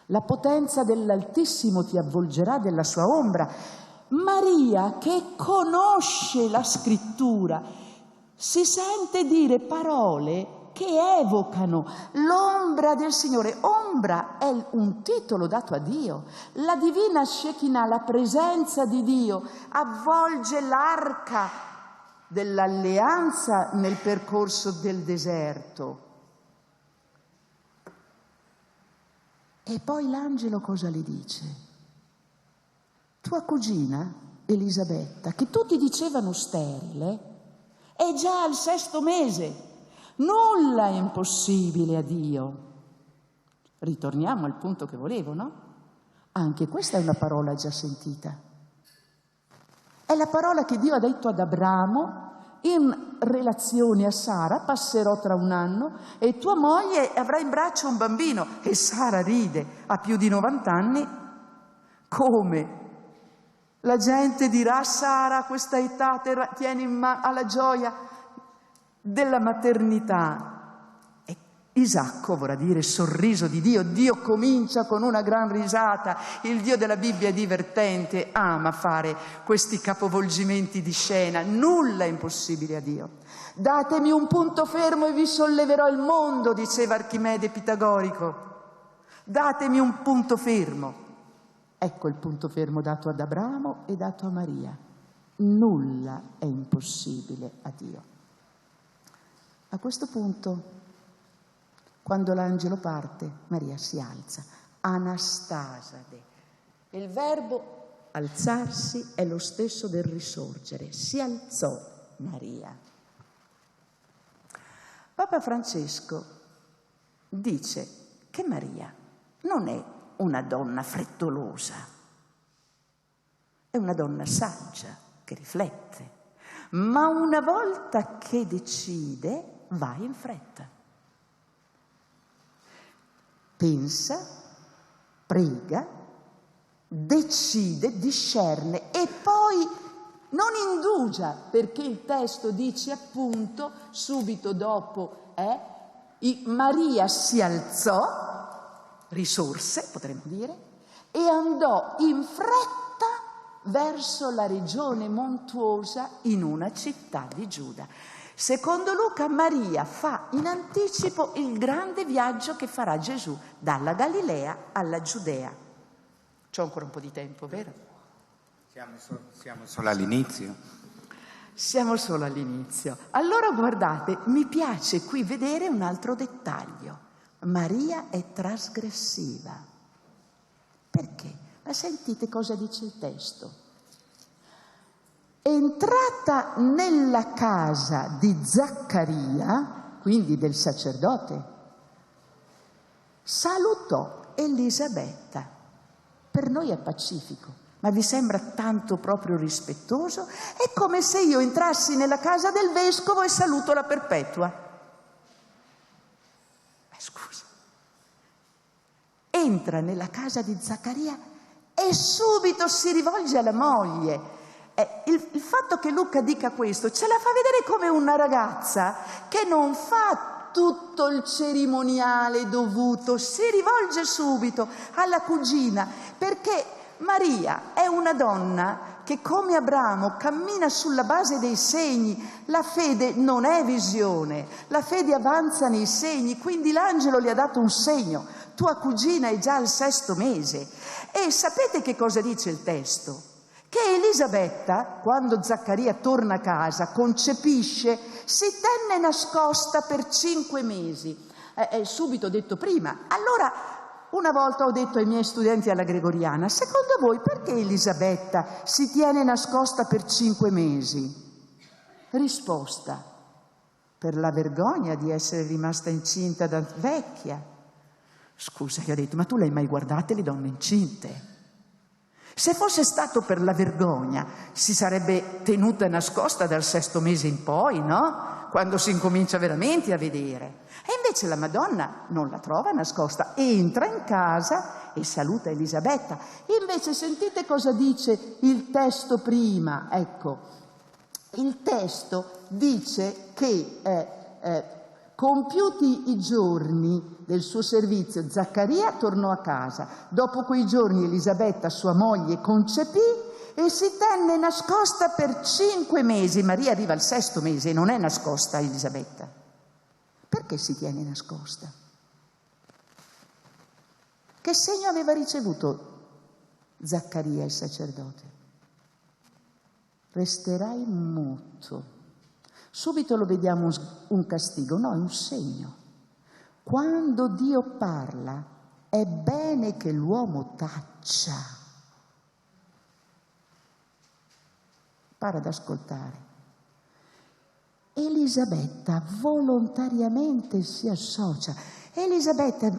La potenza dell'Altissimo ti avvolgerà della sua ombra. Maria, che conosce la Scrittura, si sente dire parole che evocano l'ombra del Signore. Ombra è un titolo dato a Dio. La divina Shekinah, la presenza di Dio, avvolge l'arca dell'alleanza nel percorso del deserto. E poi l'angelo cosa le dice? Tua cugina Elisabetta, che tutti dicevano sterile, è già al 6° mese. Nulla è impossibile a Dio. Ritorniamo al punto che volevo, no? Anche questa è una parola già sentita. È la parola che Dio ha detto ad Abramo in relazione a Sara: passerò tra un anno e tua moglie avrà in braccio un bambino. E Sara ride, ha più di 90 anni. Come? La gente dirà: Sara a questa età tiene in mano alla gioia della maternità. E Isacco vorrà dire sorriso di Dio. Dio comincia con una gran risata. Il Dio della Bibbia è divertente, ama fare questi capovolgimenti di scena. Nulla è impossibile a Dio. Datemi un punto fermo e vi solleverò il mondo, diceva Archimede Pitagorico. Datemi un punto fermo. Ecco il punto fermo dato ad Abramo e dato a Maria. Nulla è impossibile a Dio. A questo punto, quando l'angelo parte, Maria si alza. Anastasade. Il verbo alzarsi è lo stesso del risorgere. Si alzò Maria. Papa Francesco dice che Maria non è una donna frettolosa, è una donna saggia che riflette, ma una volta che decide va in fretta. Pensa, prega, decide, discerne e poi non indugia, perché il testo dice appunto subito dopo Maria si alzò, risorse potremmo dire, e andò in fretta verso la regione montuosa in una città di Giuda. Secondo Luca, Maria fa in anticipo il grande viaggio che farà Gesù dalla Galilea alla Giudea. C'ho ancora un po' di tempo, vero? Siamo solo all'inizio. Siamo solo all'inizio. Allora guardate, mi piace qui vedere un altro dettaglio. Maria è trasgressiva. Perché? Ma sentite cosa dice il testo. Entrata nella casa di Zaccaria, quindi del sacerdote, salutò Elisabetta. Per noi è pacifico, ma vi sembra tanto proprio rispettoso? È come se io entrassi nella casa del vescovo e saluto la Perpetua. Scusa. Entra nella casa di Zaccaria e e subito si rivolge alla moglie. Il fatto che Luca dica questo ce la fa vedere come una ragazza che non fa tutto il cerimoniale dovuto, si rivolge subito alla cugina, perché Maria è una donna che, come Abramo, cammina sulla base dei segni. La fede non è visione, la fede avanza nei segni, quindi l'angelo le ha dato un segno: tua cugina è già al 6° mese. E sapete che cosa dice il testo? Che Elisabetta, quando Zaccaria torna a casa, concepisce, si tenne nascosta per 5 mesi. È subito detto prima. Allora, una volta ho detto ai miei studenti alla Gregoriana: secondo voi perché Elisabetta si tiene nascosta per 5 mesi? Risposta: per la vergogna di essere rimasta incinta da vecchia. Scusa, che ho detto, ma tu le hai mai guardate le donne incinte? Se fosse stato per la vergogna, si sarebbe tenuta nascosta dal 6° mese in poi, no? Quando si incomincia veramente a vedere. E invece la Madonna non la trova nascosta, entra in casa e saluta Elisabetta. Invece sentite cosa dice il testo prima. Ecco, il testo dice che compiuti i giorni del suo servizio, Zaccaria tornò a casa. Dopo quei giorni Elisabetta, sua moglie, concepì e si tenne nascosta per 5 mesi. Maria arriva al 6° mese e non è nascosta Elisabetta. Perché si tiene nascosta? Che segno aveva ricevuto Zaccaria, il sacerdote? Resterai muto. Subito lo vediamo un castigo, no, è un segno. Quando Dio parla è bene che l'uomo taccia. Para ad ascoltare. Elisabetta volontariamente si associa. Elisabetta,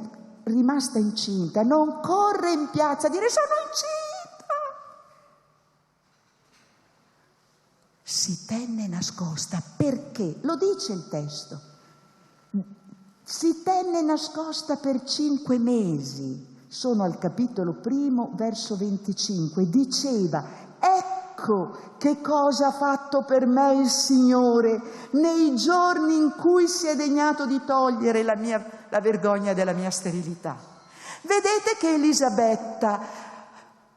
rimasta incinta, non corre in piazza a dire sono incinta. Si tenne nascosta perché, lo dice il testo, si tenne nascosta per 5 mesi. Sono al capitolo 1, verso 25. Diceva: ecco che cosa ha fatto per me il Signore nei giorni in cui si è degnato di togliere la vergogna della mia sterilità. Vedete che Elisabetta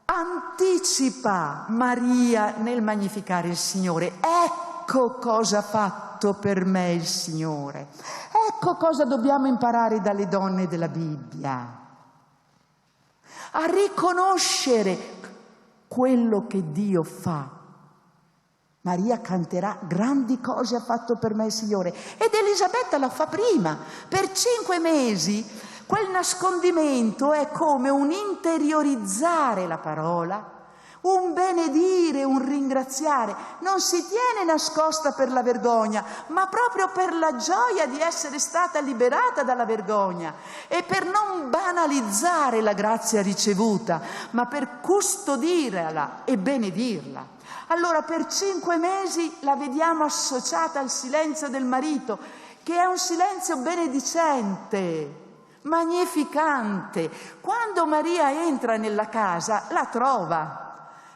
anticipa Maria nel magnificare il Signore. Ecco cosa ha fatto per me il Signore. Ecco cosa dobbiamo imparare dalle donne della Bibbia: a riconoscere quello che Dio fa. Maria canterà: grandi cose ha fatto per me il Signore. Ed Elisabetta lo fa prima, per 5 mesi. Quel nascondimento è come un interiorizzare la parola, un benedire, un ringraziare. Non si tiene nascosta per la vergogna, ma proprio per la gioia di essere stata liberata dalla vergogna e per non banalizzare la grazia ricevuta, ma per custodirla e benedirla. Allora per 5 mesi la vediamo associata al silenzio del marito, che è un silenzio benedicente, magnificante. Quando Maria entra nella casa la trova,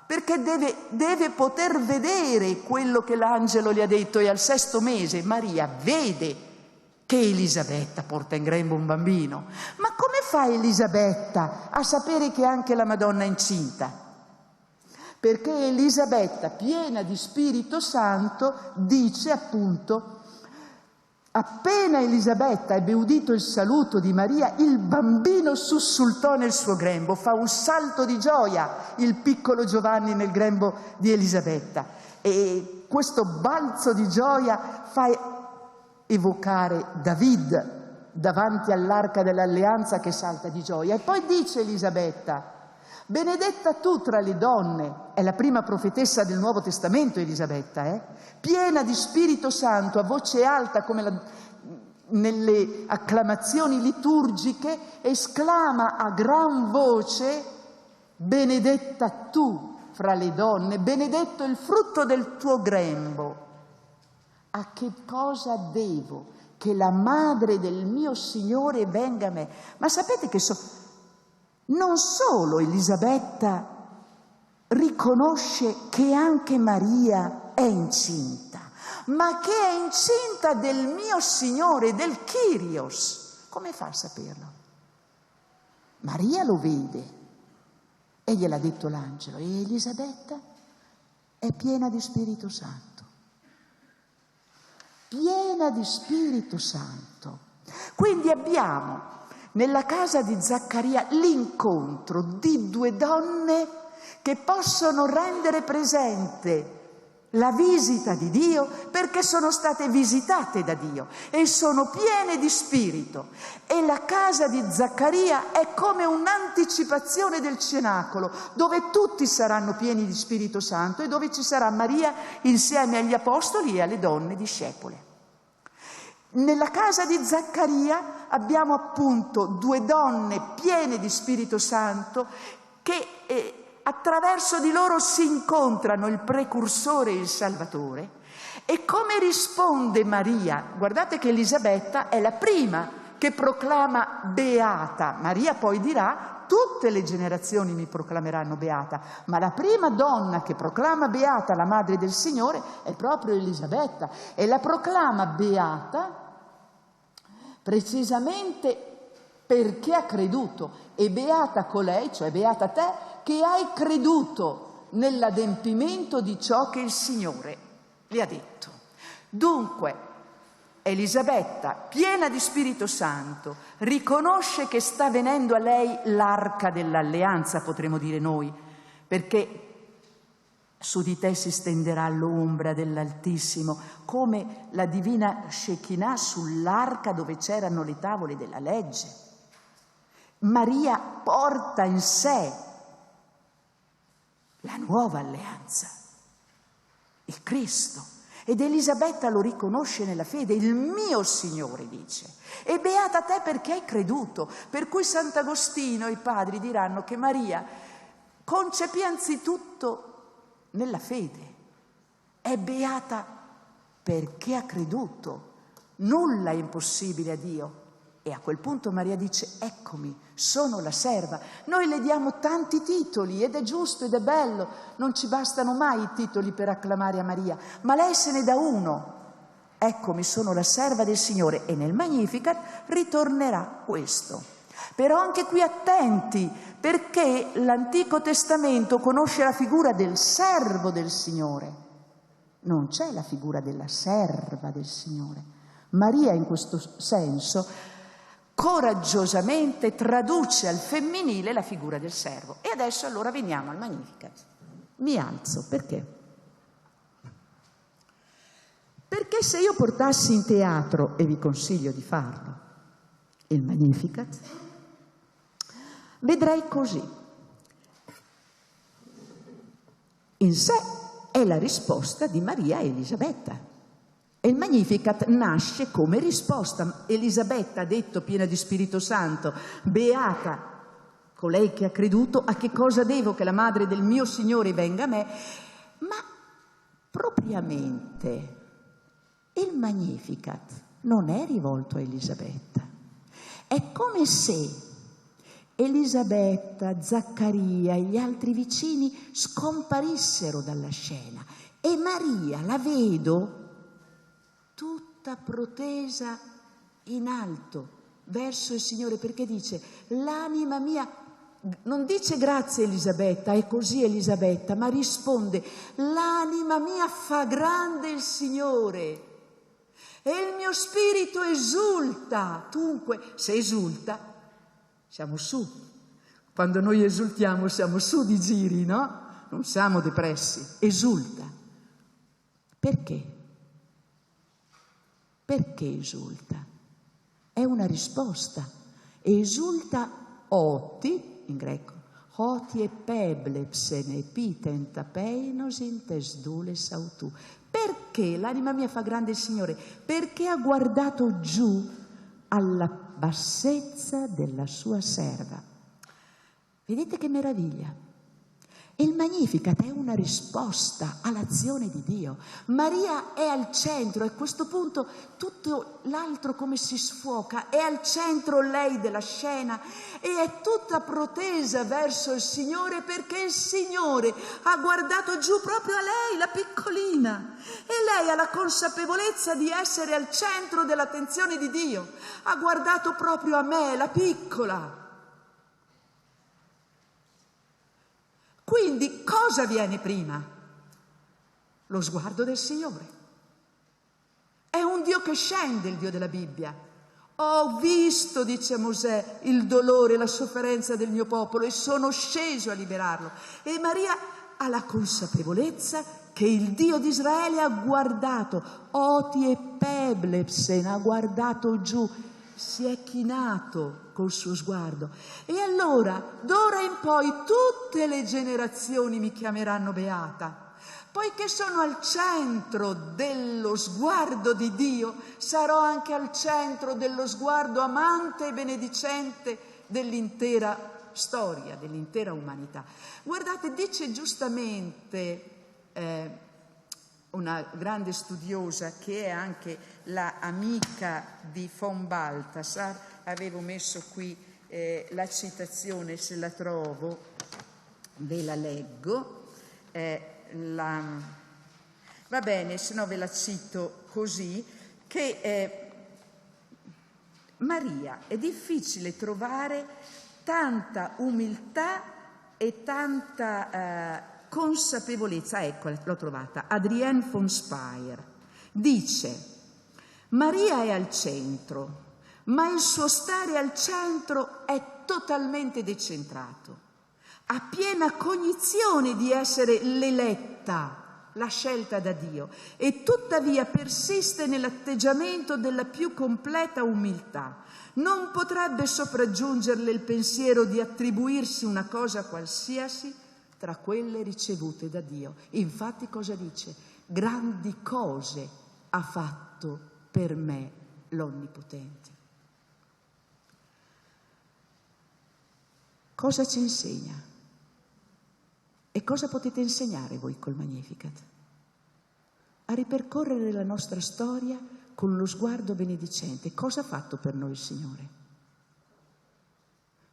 perché deve poter vedere quello che l'angelo le ha detto. E al 6° mese Maria vede che Elisabetta porta in grembo un bambino. Ma come fa Elisabetta a sapere che anche la Madonna è incinta? Perché Elisabetta, piena di Spirito Santo, dice appunto: appena Elisabetta ebbe udito il saluto di Maria, il bambino sussultò nel suo grembo. Fa un salto di gioia il piccolo Giovanni nel grembo di Elisabetta. E questo balzo di gioia fa evocare David davanti all'arca dell'alleanza che salta di gioia. E poi dice Elisabetta: benedetta tu tra le donne. È la prima profetessa del Nuovo Testamento Elisabetta, piena di Spirito Santo, a voce alta come nelle acclamazioni liturgiche, esclama a gran voce: benedetta tu fra le donne, benedetto il frutto del tuo grembo. A che cosa devo che la madre del mio Signore venga a me? Ma sapete che non solo Elisabetta riconosce che anche Maria è incinta, ma che è incinta del mio Signore, del Kyrios. Come fa a saperlo? Maria lo vede e gliel'ha detto l'angelo. E Elisabetta è piena di Spirito Santo. Piena di Spirito Santo. Quindi abbiamo nella casa di Zaccaria l'incontro di due donne che possono rendere presente la visita di Dio perché sono state visitate da Dio e sono piene di spirito. E la casa di Zaccaria è come un'anticipazione del cenacolo, dove tutti saranno pieni di Spirito Santo e dove ci sarà Maria insieme agli apostoli e alle donne discepole. Nella casa di Zaccaria abbiamo appunto due donne piene di Spirito Santo che attraverso di loro si incontrano il precursore e il Salvatore. E come risponde Maria? Guardate che Elisabetta è la prima che proclama beata. Maria poi dirà: tutte le generazioni mi proclameranno beata, ma la prima donna che proclama beata la madre del Signore è proprio Elisabetta, e la proclama beata precisamente perché ha creduto. E beata colei, cioè beata te, che hai creduto nell'adempimento di ciò che il Signore le ha detto. Dunque, Elisabetta, piena di Spirito Santo, riconosce che sta venendo a lei l'arca dell'alleanza, potremmo dire noi, perché su di te si stenderà l'ombra dell'Altissimo, come la divina Shekinah sull'arca dove c'erano le tavole della legge. Maria porta in sé la nuova alleanza, il Cristo. Ed Elisabetta lo riconosce nella fede, il mio Signore, dice. E beata te perché hai creduto. Per cui Sant'Agostino e i padri diranno che Maria concepì anzitutto nella fede. È beata perché ha creduto. Nulla è impossibile a Dio. E a quel punto Maria dice: eccomi, sono la serva. Noi le diamo tanti titoli ed è giusto ed è bello, non ci bastano mai i titoli per acclamare a Maria, ma lei se ne dà uno: eccomi, sono la serva del Signore. E nel Magnificat ritornerà questo. Però anche qui attenti, perché l'Antico Testamento conosce la figura del servo del Signore, non c'è la figura della serva del Signore. Maria in questo senso coraggiosamente traduce al femminile la figura del servo. E adesso allora veniamo al Magnificat. Mi alzo, perché? Perché se io portassi in teatro, e vi consiglio di farlo, il Magnificat, vedrei così. In sé è la risposta di Maria e Elisabetta. E il Magnificat nasce come risposta. Elisabetta ha detto, piena di Spirito Santo: beata colei che ha creduto, a che cosa devo che la madre del mio Signore venga a me? Ma propriamente il Magnificat non è rivolto a Elisabetta. È come se Elisabetta, Zaccaria e gli altri vicini scomparissero dalla scena e Maria la vedo tutta protesa in alto verso il Signore, perché dice: l'anima mia, non dice grazie Elisabetta, è così Elisabetta, ma risponde: l'anima mia fa grande il Signore e il mio spirito esulta. Dunque, se esulta, siamo su. Quando noi esultiamo siamo su di giri, no? Non siamo depressi. Esulta. Perché? Perché esulta? È una risposta. Esulta oti, in greco, oti e peblepsen epiten tapeinos in tes dules autu. Perché l'anima mia fa grande il Signore? Perché ha guardato giù alla bassezza della sua serva. Vedete che meraviglia? E il Magnificat è una risposta all'azione di Dio. Maria è al centro, e a questo punto tutto l'altro come si sfoca, è al centro lei della scena e è tutta protesa verso il Signore, perché il Signore ha guardato giù proprio a lei, la piccolina, e lei ha la consapevolezza di essere al centro dell'attenzione di Dio. Ha guardato proprio a me, la piccola. Quindi cosa viene prima? Lo sguardo del Signore. È un Dio che scende, il Dio della Bibbia. Ho visto, dice Mosè, il dolore e la sofferenza del mio popolo e sono sceso a liberarlo. E Maria ha la consapevolezza che il Dio di Israele ha guardato, Oti e Peblebsen, ha guardato giù, si è chinato col suo sguardo. E allora, d'ora in poi, tutte le generazioni mi chiameranno beata. Poiché sono al centro dello sguardo di Dio, sarò anche al centro dello sguardo amante e benedicente dell'intera storia, dell'intera umanità. Guardate, dice giustamente una grande studiosa che è anche la amica di von Balthasar, avevo messo qui la citazione, se la trovo ve la leggo, va bene, se no ve la cito così, che Maria è difficile trovare tanta umiltà e tanta consapevolezza. Ecco, l'ho trovata, Adrienne von Speyer dice: Maria è al centro, ma il suo stare al centro è totalmente decentrato. Ha piena cognizione di essere l'eletta, la scelta da Dio, e tuttavia persiste nell'atteggiamento della più completa umiltà. Non potrebbe sopraggiungerle il pensiero di attribuirsi una cosa qualsiasi tra quelle ricevute da Dio. Infatti cosa dice? Grandi cose ha fatto per me l'Onnipotente. Cosa ci insegna? E cosa potete insegnare voi col Magnificat? A ripercorrere la nostra storia con lo sguardo benedicente. Cosa ha fatto per noi il Signore?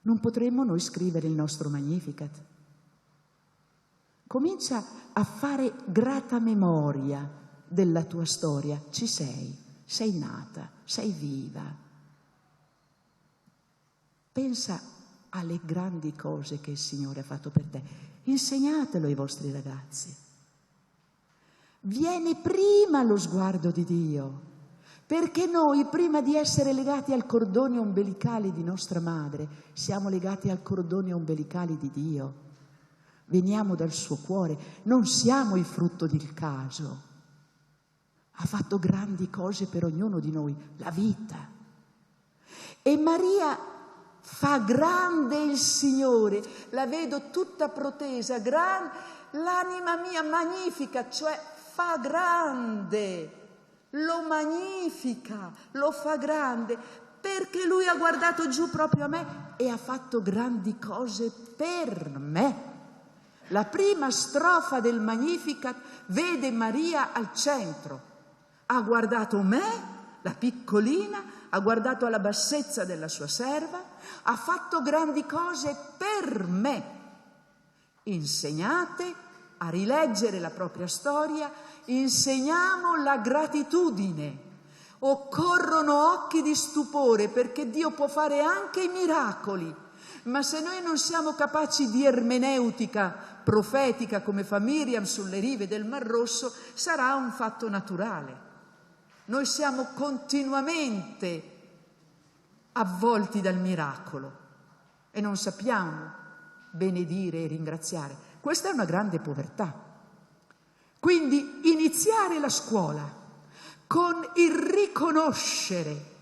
Non potremmo noi scrivere il nostro Magnificat? Comincia a fare grata memoria della tua storia. Ci sei nata, sei viva. Pensa alle grandi cose che il Signore ha fatto per te. Insegnatelo ai vostri ragazzi. Viene prima lo sguardo di Dio, perché noi, prima di essere legati al cordone ombelicale di nostra madre, siamo legati al cordone ombelicale di Dio. Veniamo dal suo cuore, non siamo il frutto del caso. Ha fatto grandi cose per ognuno di noi, la vita. E Maria fa grande il Signore, la vedo tutta protesa, l'anima mia magnifica, cioè fa grande, lo magnifica, lo fa grande, perché Lui ha guardato giù proprio a me e ha fatto grandi cose per me. La prima strofa del Magnificat vede Maria al centro, ha guardato me, la piccolina, ha guardato alla bassezza della sua serva, ha fatto grandi cose per me. Insegnate a rileggere la propria storia, insegniamo la gratitudine. Occorrono occhi di stupore, perché Dio può fare anche i miracoli, ma se noi non siamo capaci di ermeneutica profetica come fa Miriam sulle rive del Mar Rosso, sarà un fatto naturale. Noi siamo continuamente avvolti dal miracolo e non sappiamo benedire e ringraziare. Questa è una grande povertà. Quindi iniziare la scuola con il riconoscere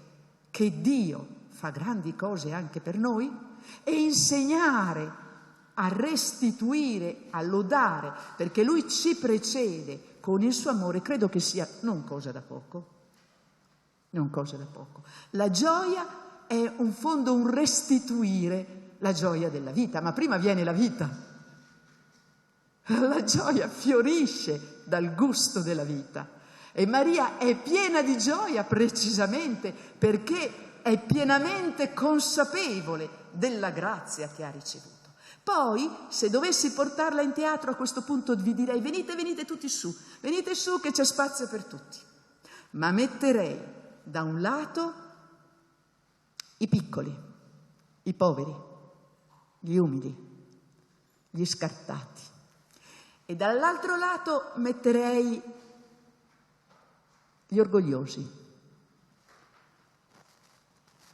che Dio fa grandi cose anche per noi e insegnare a restituire, a lodare, perché Lui ci precede con il suo amore, credo che sia non cosa da poco. Non cosa da poco. La gioia è un fondo, un restituire la gioia della vita, ma prima viene la vita. La gioia fiorisce dal gusto della vita e Maria è piena di gioia precisamente perché è pienamente consapevole della grazia che ha ricevuto. Poi, se dovessi portarla in teatro, a questo punto vi direi: venite tutti su, venite su che c'è spazio per tutti. Ma metterei da un lato i piccoli, i poveri, gli umili, gli scartati, e dall'altro lato metterei gli orgogliosi,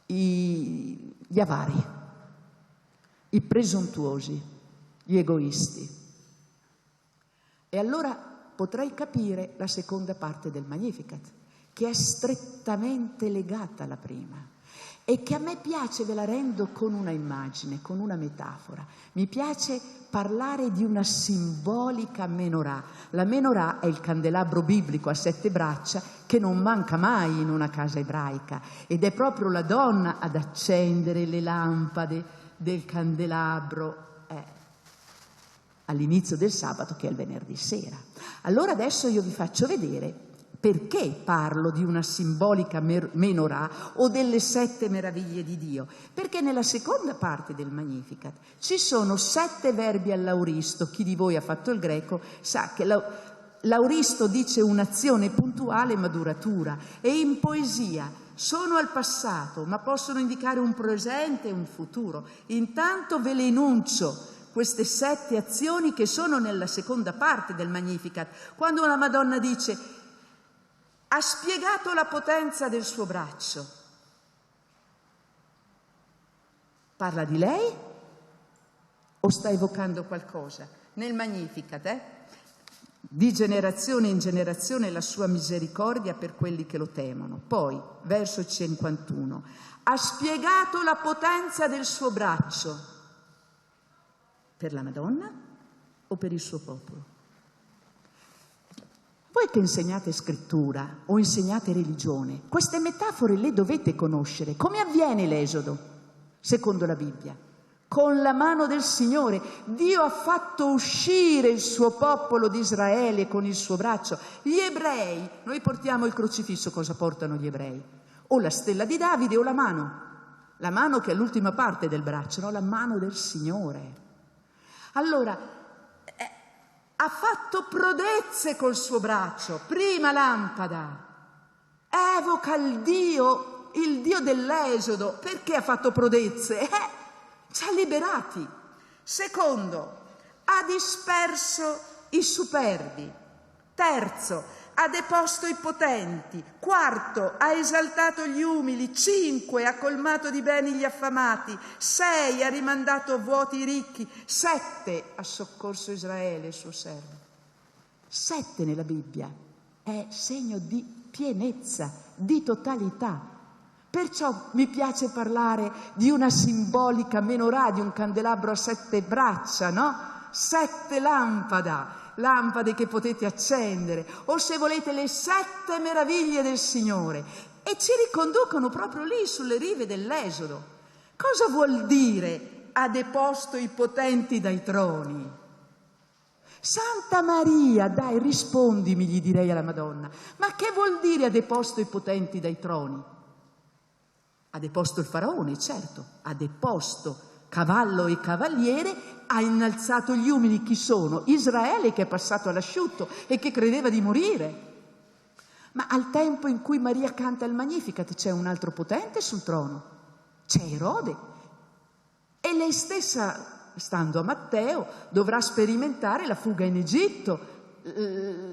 gli avari, i presuntuosi, gli egoisti. E allora potrei capire la seconda parte del Magnificat, che è strettamente legata alla prima e che a me piace, ve la rendo con una immagine, con una metafora. Mi piace parlare di una simbolica menorah. La menorah è il candelabro biblico a 7 braccia che non manca mai in una casa ebraica ed è proprio la donna ad accendere le lampade del candelabro all'inizio del sabato, che è il venerdì sera. Allora adesso io vi faccio vedere perché parlo di una simbolica menorah o delle 7 meraviglie di Dio. Perché nella seconda parte del Magnificat ci sono 7 verbi all'auristo. Chi di voi ha fatto il greco sa che l'auristo dice un'azione puntuale ma duratura, e in poesia sono al passato ma possono indicare un presente e un futuro. Intanto ve le enuncio queste 7 azioni che sono nella seconda parte del Magnificat, quando la Madonna dice: ha spiegato la potenza del suo braccio. Parla di lei o sta evocando qualcosa? Nel Magnificat, di generazione in generazione la sua misericordia per quelli che lo temono. Poi, verso 51, ha spiegato la potenza del suo braccio. Per la Madonna o per il suo popolo? Voi che insegnate scrittura o insegnate religione, queste metafore le dovete conoscere. Come avviene l'Esodo, secondo la Bibbia? Con la mano del Signore. Dio ha fatto uscire il suo popolo di Israele con il suo braccio. Gli ebrei, noi portiamo il crocifisso, cosa portano gli ebrei? O la stella di Davide o la mano che è l'ultima parte del braccio, no? La mano del Signore. Allora, ha fatto prodezze col suo braccio, prima lampada, evoca il Dio dell'Esodo. Perché ha fatto prodezze? Ci ha liberati. Secondo, ha disperso i superbi. Terzo, ha deposto i potenti. Quarto, ha esaltato gli umili. 5, ha colmato di beni gli affamati. 6, ha rimandato vuoti i ricchi. 7, ha soccorso Israele, il suo servo. 7 nella Bibbia è segno di pienezza, di totalità. Perciò mi piace parlare di una simbolica menorah, di un candelabro a 7 braccia, no? 7 lampade che potete accendere, o se volete le 7 meraviglie del Signore, e ci riconducono proprio lì sulle rive dell'Esodo. Cosa vuol dire ha deposto i potenti dai troni? Santa Maria, dai, rispondimi, gli direi alla Madonna, ma che vuol dire ha deposto i potenti dai troni? Ha deposto il faraone, certo, ha deposto cavallo e cavaliere, ha innalzato gli umili. Chi sono? Israele, che è passato all'asciutto e che credeva di morire. Ma al tempo in cui Maria canta il Magnificat c'è un altro potente sul trono, c'è Erode, e lei stessa, stando a Matteo, dovrà sperimentare la fuga in Egitto,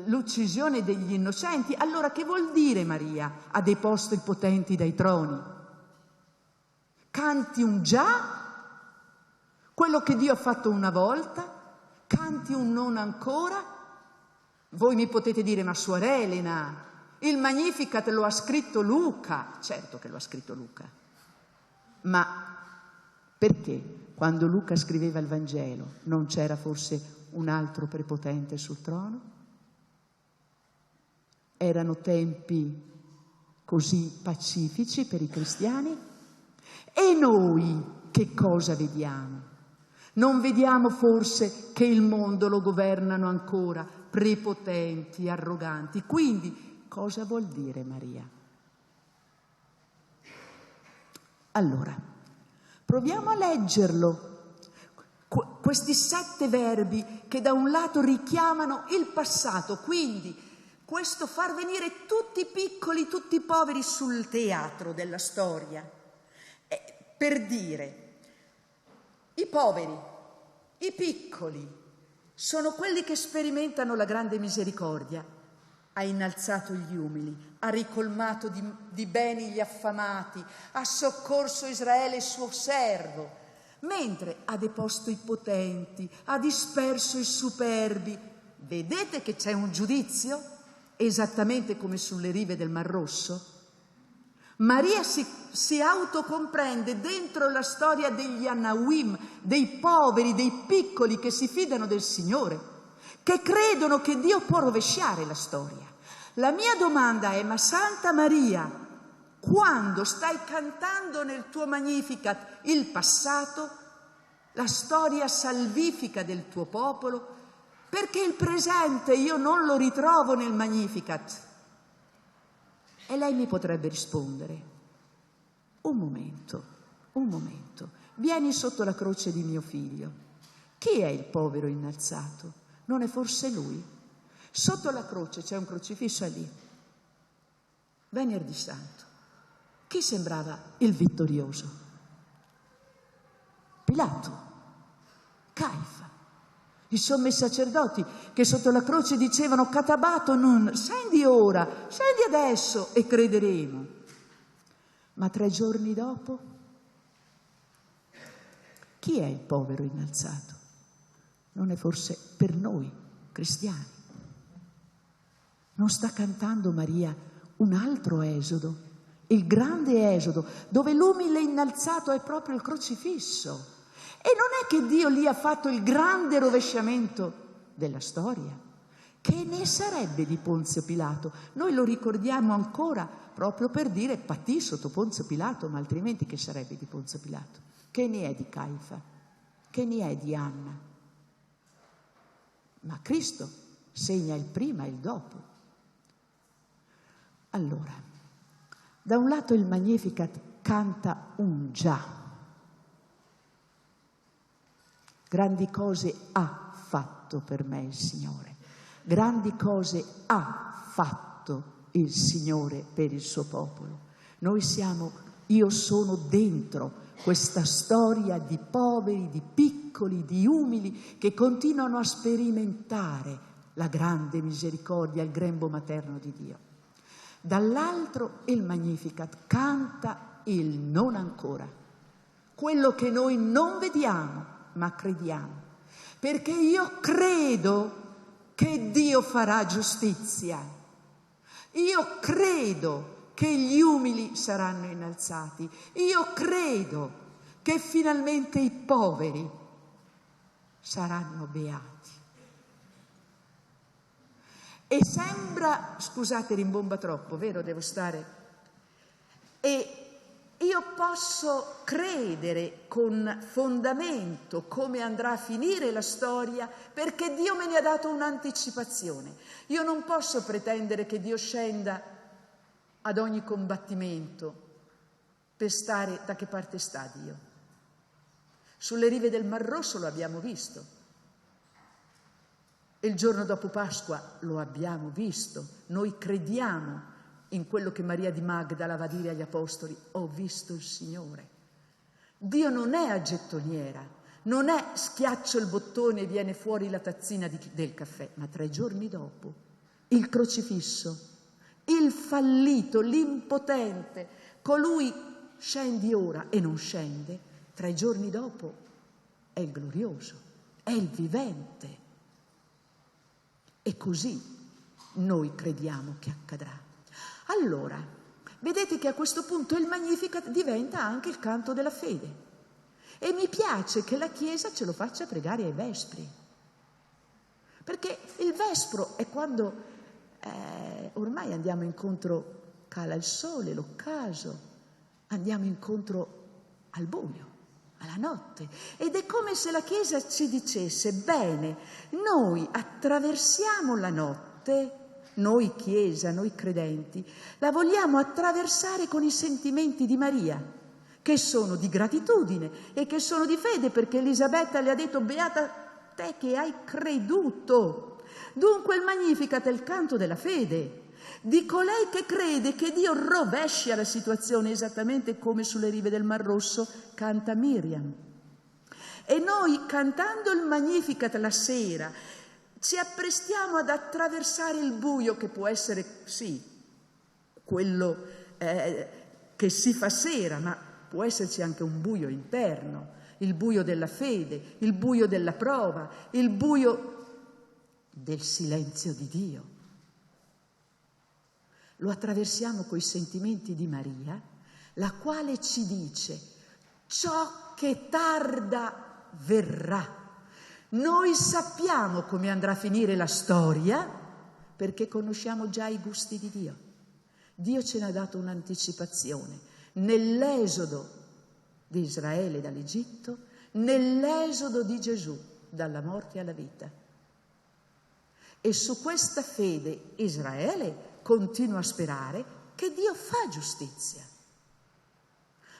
l'uccisione degli innocenti. Allora che vuol dire Maria ha deposto i potenti dai troni? Canti un già, quello che Dio ha fatto una volta, canti un non ancora. Voi mi potete dire: ma Suor Elena, il Magnificat lo ha scritto Luca. Certo che lo ha scritto Luca, ma perché quando Luca scriveva il Vangelo non c'era forse un altro prepotente sul trono? Erano tempi così pacifici per i cristiani? E noi che cosa vediamo? Non vediamo forse che il mondo lo governano ancora prepotenti, arroganti? Quindi cosa vuol dire Maria? Allora, proviamo a leggerlo. Questi 7 verbi che da un lato richiamano il passato, quindi questo far venire tutti i piccoli, tutti i poveri sul teatro della storia, per dire i poveri, i piccoli, sono quelli che sperimentano la grande misericordia. Ha innalzato gli umili, ha ricolmato di beni gli affamati, ha soccorso Israele suo servo, mentre ha deposto i potenti, ha disperso i superbi. Vedete che c'è un giudizio, esattamente come sulle rive del Mar Rosso? Maria si autocomprende dentro la storia degli Anawim, dei poveri, dei piccoli che si fidano del Signore, che credono che Dio può rovesciare la storia. La mia domanda è: ma Santa Maria, quando stai cantando nel tuo Magnificat il passato, la storia salvifica del tuo popolo, perché il presente io non lo ritrovo nel Magnificat? E lei mi potrebbe rispondere: un momento, vieni sotto la croce di mio figlio. Chi è il povero innalzato? Non è forse lui? Sotto la croce c'è un crocifisso, è lì. Venerdì Santo. Chi sembrava il vittorioso? Pilato, Caifa, i sommi sacerdoti che sotto la croce dicevano: catabato non, scendi ora, scendi adesso e crederemo. Ma 3 giorni dopo, chi è il povero innalzato? Non è forse per noi cristiani? Non sta cantando Maria un altro esodo, il grande esodo, dove l'umile innalzato è proprio il crocifisso? E non è che Dio lì ha fatto il grande rovesciamento della storia? Che ne sarebbe di Ponzio Pilato? Noi lo ricordiamo ancora proprio per dire: patì sotto Ponzio Pilato, ma altrimenti che sarebbe di Ponzio Pilato? Che ne è di Caifa? Che ne è di Anna? Ma Cristo segna il prima e il dopo. Allora, da un lato il Magnificat canta un già. Grandi cose ha fatto per me il Signore. Grandi cose ha fatto il Signore per il suo popolo. Io sono dentro questa storia di poveri, di piccoli, di umili che continuano a sperimentare la grande misericordia, il grembo materno di Dio. Dall'altro il Magnificat canta il non ancora, quello che noi non vediamo ma crediamo, perché io credo che Dio farà giustizia, io credo che gli umili saranno innalzati, io credo che finalmente i poveri saranno beati. E sembra, scusate, rimbomba troppo, vero? Devo stare. E io posso credere con fondamento come andrà a finire la storia, perché Dio me ne ha dato un'anticipazione. Io non posso pretendere che Dio scenda ad ogni combattimento per stare da che parte sta Dio. Sulle rive del Mar Rosso lo abbiamo visto. Il giorno dopo Pasqua lo abbiamo visto. Noi crediamo in quello che Maria di Magdala va a dire agli apostoli: ho visto il Signore. Dio non è a gettoniera, non è schiaccio il bottone e viene fuori la tazzina del caffè, ma 3 giorni dopo il crocifisso, il fallito, l'impotente, colui scendi ora e non scende, 3 giorni dopo è il glorioso, è il vivente. E così noi crediamo che accadrà. Allora, vedete che a questo punto il Magnificat diventa anche il canto della fede. E mi piace che la Chiesa ce lo faccia pregare ai Vespri. Perché il Vespro è quando ormai andiamo incontro, cala il sole, l'occaso, andiamo incontro al buio. alla notte. Ed è come se la Chiesa ci dicesse: bene, noi attraversiamo la notte, noi Chiesa, noi credenti, la vogliamo attraversare con i sentimenti di Maria, che sono di gratitudine e che sono di fede, perché Elisabetta le ha detto: beata te che hai creduto. Dunque il Magnificat è il canto della fede, di colei che crede che Dio rovescia la situazione, esattamente come sulle rive del Mar Rosso canta Miriam. E noi, cantando il Magnificat la sera, ci apprestiamo ad attraversare il buio, che può essere, sì, quello che si fa sera, ma può esserci anche un buio interno, il buio della fede, il buio della prova, il buio del silenzio di Dio. Lo attraversiamo coi sentimenti di Maria, la quale ci dice: ciò che tarda verrà. Noi sappiamo come andrà a finire la storia, perché conosciamo già i gusti di Dio. Dio ce ne ha dato un'anticipazione nell'esodo di Israele dall'Egitto, nell'esodo di Gesù dalla morte alla vita. E su questa fede Israele continua a sperare che Dio fa giustizia.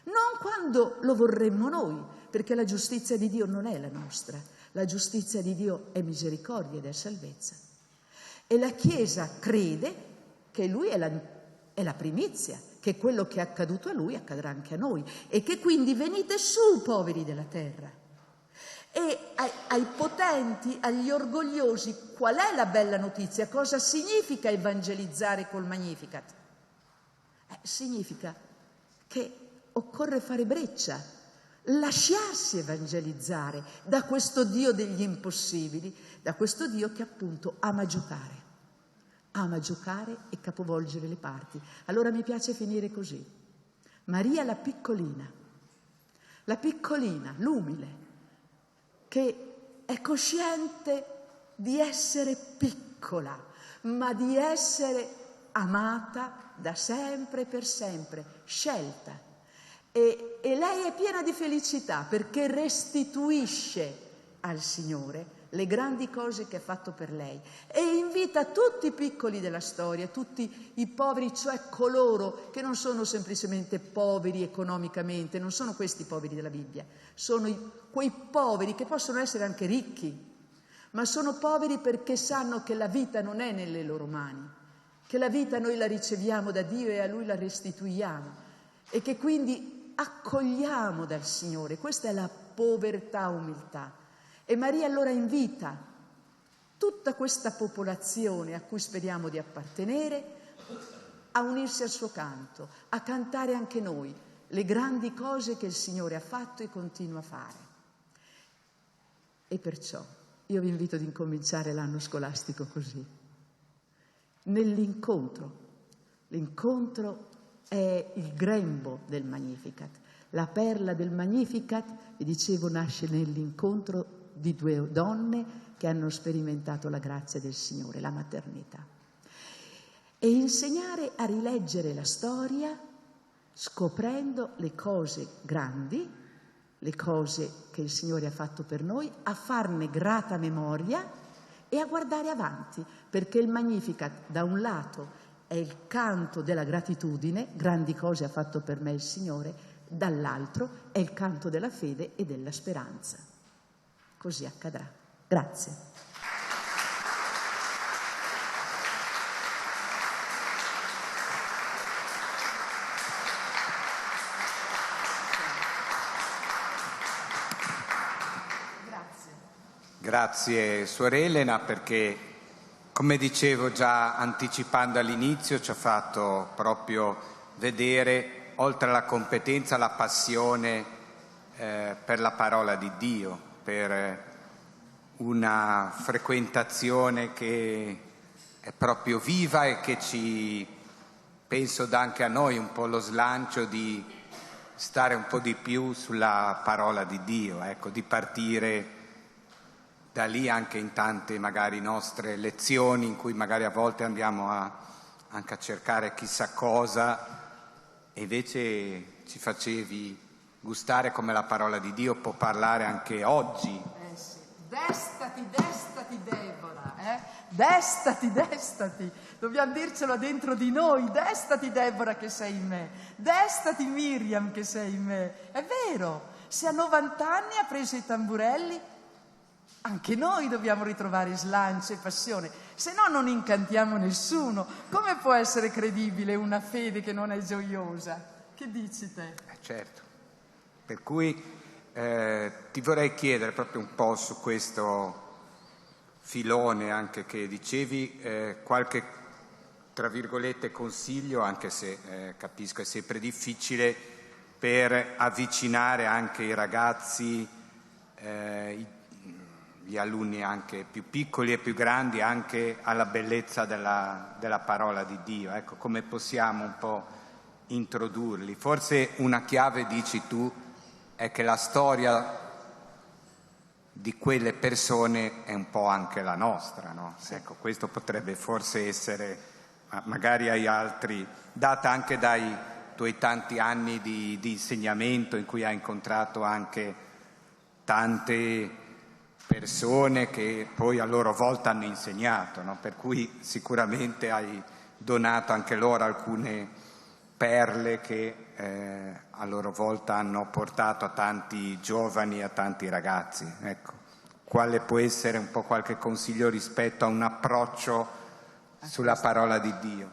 Non quando lo vorremmo noi, perché la giustizia di Dio non è la nostra. La giustizia di Dio è misericordia ed è salvezza. E la Chiesa crede che Lui è la primizia, che quello che è accaduto a Lui accadrà anche a noi, e che quindi venite su, poveri della terra. E ai potenti, agli orgogliosi, qual è la bella notizia? Cosa significa evangelizzare col Magnificat? Significa che occorre fare breccia, lasciarsi evangelizzare da questo Dio degli impossibili, da questo Dio che appunto ama giocare e capovolgere le parti. Allora mi piace finire così. Maria la piccolina, l'umile, che è cosciente di essere piccola, ma di essere amata da sempre e per sempre, scelta. E lei è piena di felicità perché restituisce al Signore le grandi cose che ha fatto per lei e invita tutti i piccoli della storia, tutti i poveri, cioè coloro che non sono semplicemente poveri economicamente, non sono questi i poveri della Bibbia, sono quei poveri che possono essere anche ricchi, ma sono poveri perché sanno che la vita non è nelle loro mani, che la vita noi la riceviamo da Dio e a Lui la restituiamo e che quindi accogliamo dal Signore. Questa è la povertà, umiltà. E Maria allora invita tutta questa popolazione a cui speriamo di appartenere a unirsi al suo canto, a cantare anche noi le grandi cose che il Signore ha fatto e continua a fare. E perciò io vi invito ad incominciare l'anno scolastico così, nell'incontro. L'incontro è il grembo del Magnificat. La perla del Magnificat, vi dicevo, nasce nell'incontro di due donne che hanno sperimentato la grazia del Signore, la maternità. E insegnare a rileggere la storia scoprendo le cose grandi, le cose che il Signore ha fatto per noi, a farne grata memoria e a guardare avanti, perché il Magnificat da un lato è il canto della gratitudine, grandi cose ha fatto per me il Signore, dall'altro è il canto della fede e della speranza. Così accadrà. Grazie. Grazie Suor Elena, perché, come dicevo già anticipando all'inizio, ci ha fatto proprio vedere, oltre alla competenza, la passione per la parola di Dio, per una frequentazione che è proprio viva e che ci, penso, dà anche a noi un po' lo slancio di stare un po' di più sulla parola di Dio, ecco, di partire da lì anche in tante magari nostre lezioni in cui magari a volte andiamo anche a cercare chissà cosa, e invece ci facevi gustare come la parola di Dio può parlare anche oggi. Sì. Destati, destati Deborah, Destati, destati. Dobbiamo dircelo dentro di noi. Destati Deborah che sei in me. Destati Miriam che sei in me. È vero, se a 90 anni ha preso i tamburelli, anche noi dobbiamo ritrovare slancio e passione, se no non incantiamo nessuno. Come può essere credibile una fede che non è gioiosa? Che dici te? Certo, per cui ti vorrei chiedere proprio un po' su questo filone anche che dicevi, qualche, tra virgolette, consiglio, anche se capisco è sempre difficile, per avvicinare anche i ragazzi, gli alunni anche più piccoli e più grandi, anche alla bellezza della parola di Dio. Ecco, come possiamo un po' introdurli? Forse una chiave, dici tu, è che la storia di quelle persone è un po' anche la nostra, no? Ecco, questo potrebbe forse essere, magari ai altri, data anche dai tuoi tanti anni di insegnamento in cui hai incontrato anche tante persone che poi a loro volta hanno insegnato, no? Per cui sicuramente hai donato anche loro alcune perle che a loro volta hanno portato a tanti giovani, a tanti ragazzi. Ecco, quale può essere un po' qualche consiglio rispetto a un approccio sulla parola di Dio?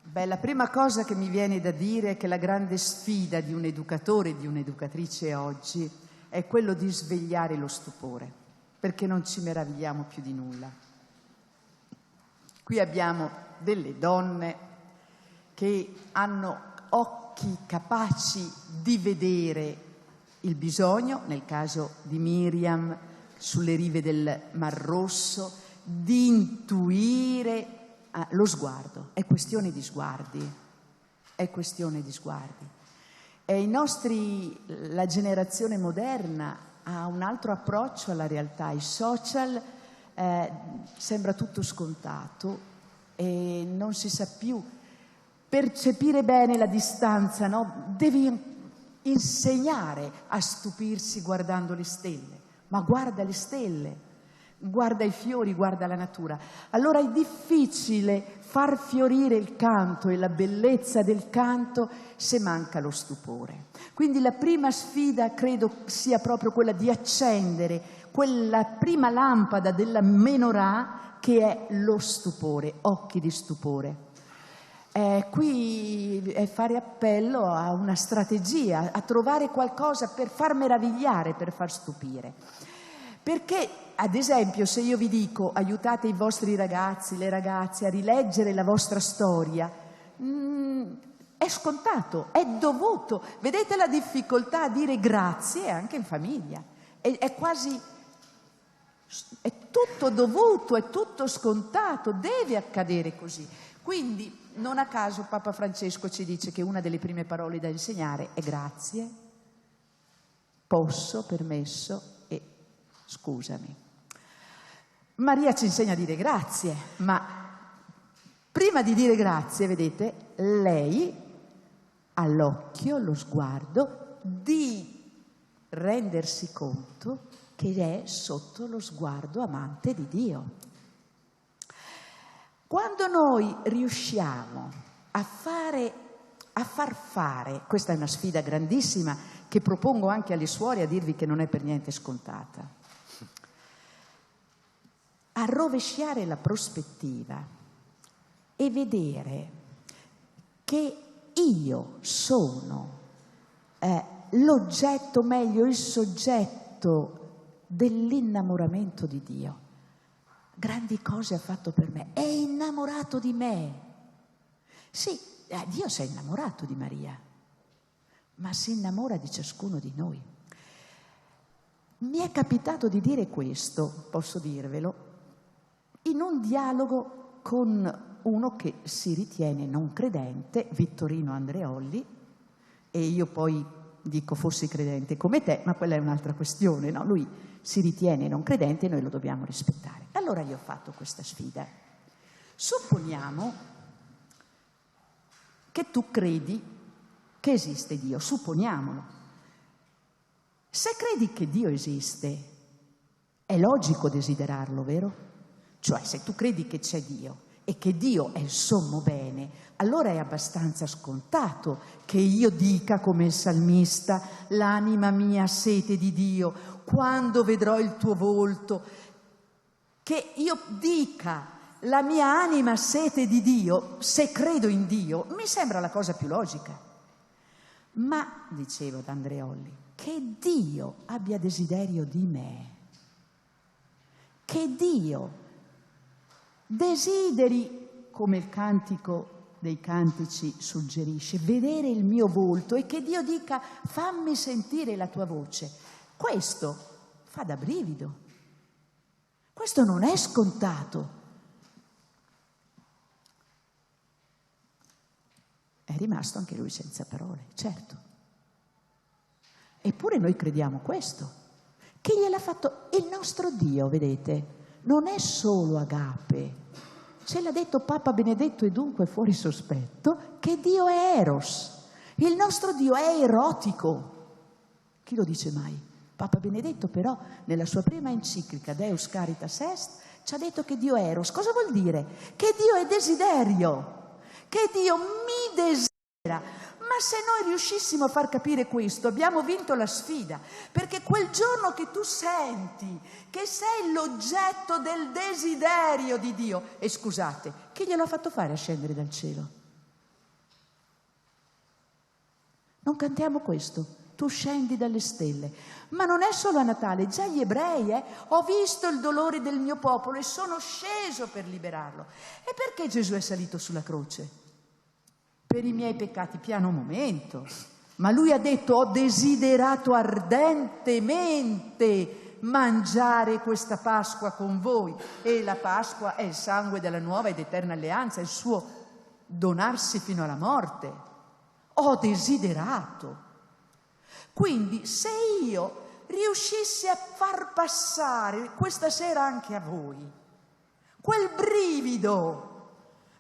Beh, la prima cosa che mi viene da dire è che la grande sfida di un educatore e di un'educatrice oggi è quello di svegliare lo stupore, perché non ci meravigliamo più di nulla. Qui abbiamo delle donne che hanno occhi capaci di vedere il bisogno, nel caso di Miriam, sulle rive del Mar Rosso, di intuire lo sguardo. È questione di sguardi, è questione di sguardi. E la generazione moderna ha un altro approccio alla realtà. I social sembra tutto scontato e non si sa più percepire bene la distanza, no? Devi insegnare a stupirsi guardando le stelle, ma guarda le stelle, guarda i fiori, guarda la natura. Allora è difficile far fiorire il canto e la bellezza del canto se manca lo stupore. Quindi la prima sfida credo sia proprio quella di accendere quella prima lampada della menorah che è lo stupore, occhi di stupore. Qui è fare appello a una strategia, a trovare qualcosa per far meravigliare, per far stupire. Perché, ad esempio, se io vi dico aiutate i vostri ragazzi, le ragazze a rileggere la vostra storia, è scontato, è dovuto. Vedete la difficoltà a dire grazie anche in famiglia. È quasi, è tutto dovuto, è tutto scontato, deve accadere così. Quindi, non a caso Papa Francesco ci dice che una delle prime parole da insegnare è grazie, posso, permesso e scusami. Maria ci insegna a dire grazie, ma prima di dire grazie, vedete, lei ha l'occhio, lo sguardo di rendersi conto che è sotto lo sguardo amante di Dio. Quando noi riusciamo a far fare, questa è una sfida grandissima che propongo anche alle suore, a dirvi che non è per niente scontata, a rovesciare la prospettiva e vedere che io sono l'oggetto, meglio il soggetto dell'innamoramento di Dio. Grandi cose ha fatto per me, è innamorato di me. Sì, Dio si è innamorato di Maria, ma si innamora di ciascuno di noi. Mi è capitato di dire questo, posso dirvelo, in un dialogo con uno che si ritiene non credente, Vittorino Andreolli, e io poi dico fossi credente come te, ma quella è un'altra questione, no? Lui si ritiene non credente e noi lo dobbiamo rispettare. Allora io ho fatto questa sfida. Supponiamo che tu credi che esiste Dio, supponiamolo. Se credi che Dio esiste, è logico desiderarlo, vero? Cioè, se tu credi che c'è Dio e che Dio è il sommo bene, allora è abbastanza scontato che io dica come il salmista: l'anima mia ha sete di Dio, quando vedrò il tuo volto. Che io dica la mia anima ha sete di Dio, se credo in Dio, mi sembra la cosa più logica. Ma, dicevo ad Andreolli, che Dio abbia desiderio di me, che Dio desideri, come il cantico dei cantici suggerisce, vedere il mio volto, e che Dio dica: fammi sentire la tua voce. Questo fa da brivido, questo non è scontato. È rimasto anche lui senza parole, certo. Eppure noi crediamo questo, che gliel'ha fatto il nostro Dio, vedete, non è solo agape. Ce l'ha detto Papa Benedetto, e dunque fuori sospetto, che Dio è eros. Il nostro Dio è erotico. Chi lo dice mai? Papa Benedetto però nella sua prima enciclica Deus Caritas Est ci ha detto che Dio è eros. Cosa vuol dire? Che Dio è desiderio, che Dio mi desidera. Ma se noi riuscissimo a far capire questo, abbiamo vinto la sfida, perché quel giorno che tu senti che sei l'oggetto del desiderio di Dio, e scusate, chi glielo ha fatto fare a scendere dal cielo? Non cantiamo questo? Tu scendi dalle stelle. Ma non è solo a Natale, già gli ebrei, ho visto il dolore del mio popolo e sono sceso per liberarlo. E perché Gesù è salito sulla croce? Per i miei peccati, piano momento, ma lui ha detto: ho desiderato ardentemente mangiare questa Pasqua con voi, e la Pasqua è il sangue della nuova ed eterna alleanza, il suo donarsi fino alla morte. Ho desiderato. Quindi se io riuscissi a far passare questa sera anche a voi quel brivido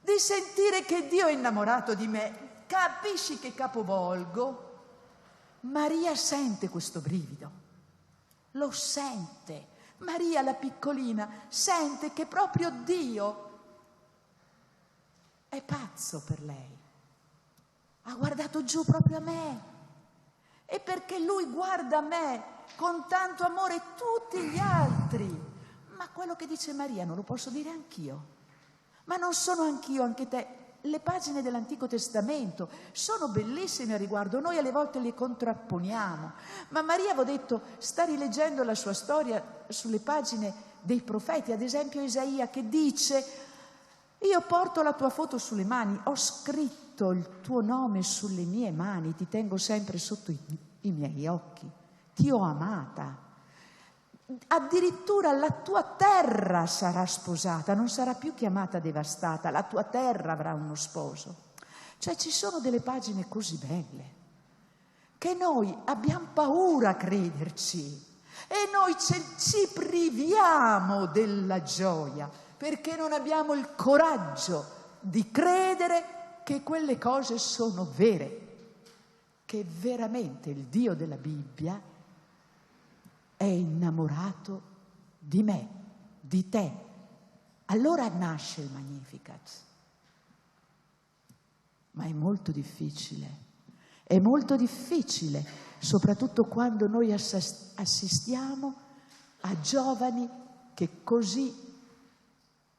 di sentire che Dio è innamorato di me, capisci che capovolgo? Maria sente questo brivido, lo sente. Maria, la piccolina, sente che proprio Dio è pazzo per lei. Ha guardato giù proprio a me. E perché lui guarda a me con tanto amore tutti gli altri. Ma quello che dice Maria non lo posso dire anch'io? Ma non sono anch'io, anche te? Le pagine dell'Antico Testamento sono bellissime a riguardo, noi alle volte le contrapponiamo, ma Maria, avevo detto, sta rileggendo la sua storia sulle pagine dei profeti, ad esempio Isaia, che dice: io porto la tua foto sulle mani, ho scritto il tuo nome sulle mie mani, ti tengo sempre sotto i miei occhi, ti ho amata. Addirittura la tua terra sarà sposata, non sarà più chiamata devastata, la tua terra avrà uno sposo. Cioè ci sono delle pagine così belle che noi abbiamo paura a crederci, e noi ci priviamo della gioia perché non abbiamo il coraggio di credere che quelle cose sono vere, che veramente il Dio della Bibbia è innamorato di me, di te. Allora nasce il Magnificat. Ma è molto difficile, soprattutto quando noi assistiamo a giovani che così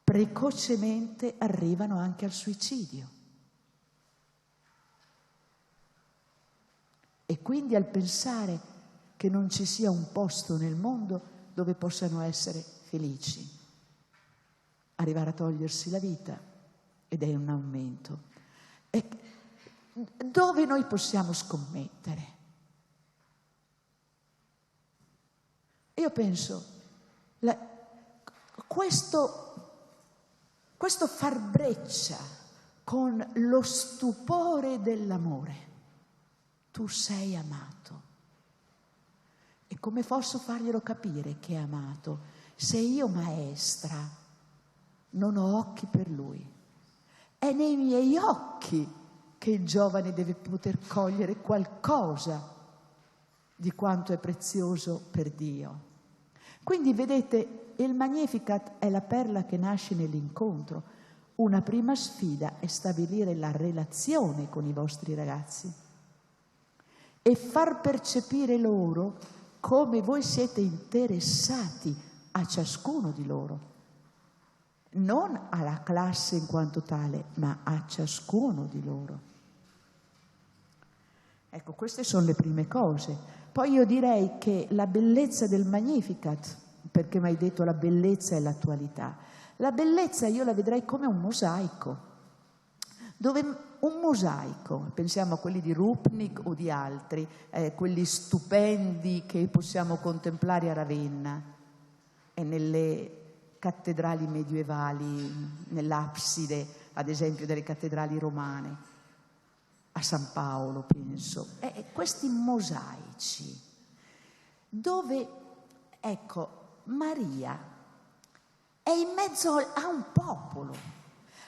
precocemente arrivano anche al suicidio. E quindi al pensare che non ci sia un posto nel mondo dove possano essere felici, arrivare a togliersi la vita, ed è un aumento. E dove noi possiamo scommettere? Io penso, questo far breccia con lo stupore dell'amore. Tu sei amato. E come posso farglielo capire che è amato se io, maestra, non ho occhi per lui? È nei miei occhi che il giovane deve poter cogliere qualcosa di quanto è prezioso per Dio. Quindi vedete, il Magnificat è la perla che nasce nell'incontro. Una prima sfida è stabilire la relazione con i vostri ragazzi e far percepire loro come voi siete interessati a ciascuno di loro, non alla classe in quanto tale, ma a ciascuno di loro. Ecco, queste sono le prime cose. Poi io direi che la bellezza del Magnificat, perché mi hai detto la bellezza e l'attualità, la bellezza io la vedrei come un mosaico, dove un mosaico, pensiamo a quelli di Rupnik o di altri, quelli stupendi che possiamo contemplare a Ravenna e nelle cattedrali medievali, nell'abside, ad esempio, delle cattedrali romane, a San Paolo, penso. Questi mosaici, dove, ecco, Maria è in mezzo a un popolo.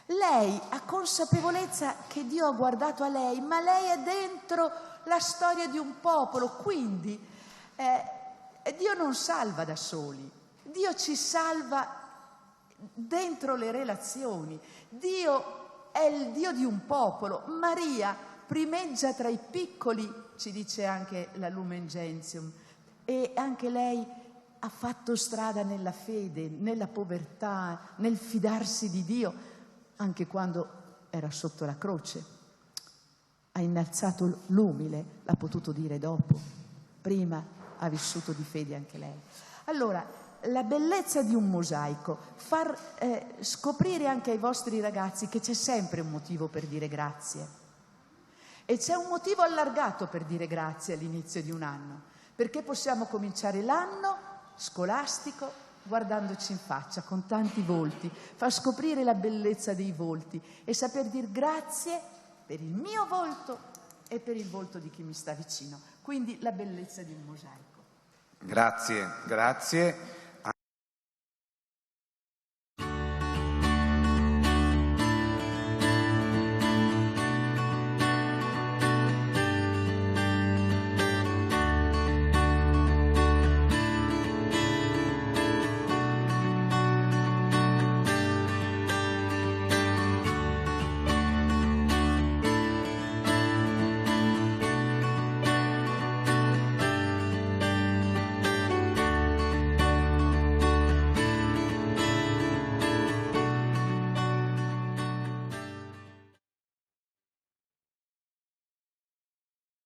Lei ha consapevolezza che Dio ha guardato a lei, ma lei è dentro la storia di un popolo, quindi Dio non salva da soli, Dio ci salva dentro le relazioni. Dio è il Dio di un popolo. Maria primeggia tra i piccoli, ci dice anche la Lumen Gentium, e anche lei ha fatto strada nella fede, nella povertà, nel fidarsi di Dio, anche quando era sotto la croce. Ha innalzato l'umile, l'ha potuto dire dopo, prima ha vissuto di fede anche lei. Allora, la bellezza di un mosaico, far scoprire anche ai vostri ragazzi che c'è sempre un motivo per dire grazie. E c'è un motivo allargato per dire grazie all'inizio di un anno, perché possiamo cominciare l'anno scolastico guardandoci in faccia con tanti volti, far scoprire la bellezza dei volti e saper dire grazie per il mio volto e per il volto di chi mi sta vicino. Quindi la bellezza di un mosaico. Grazie, grazie.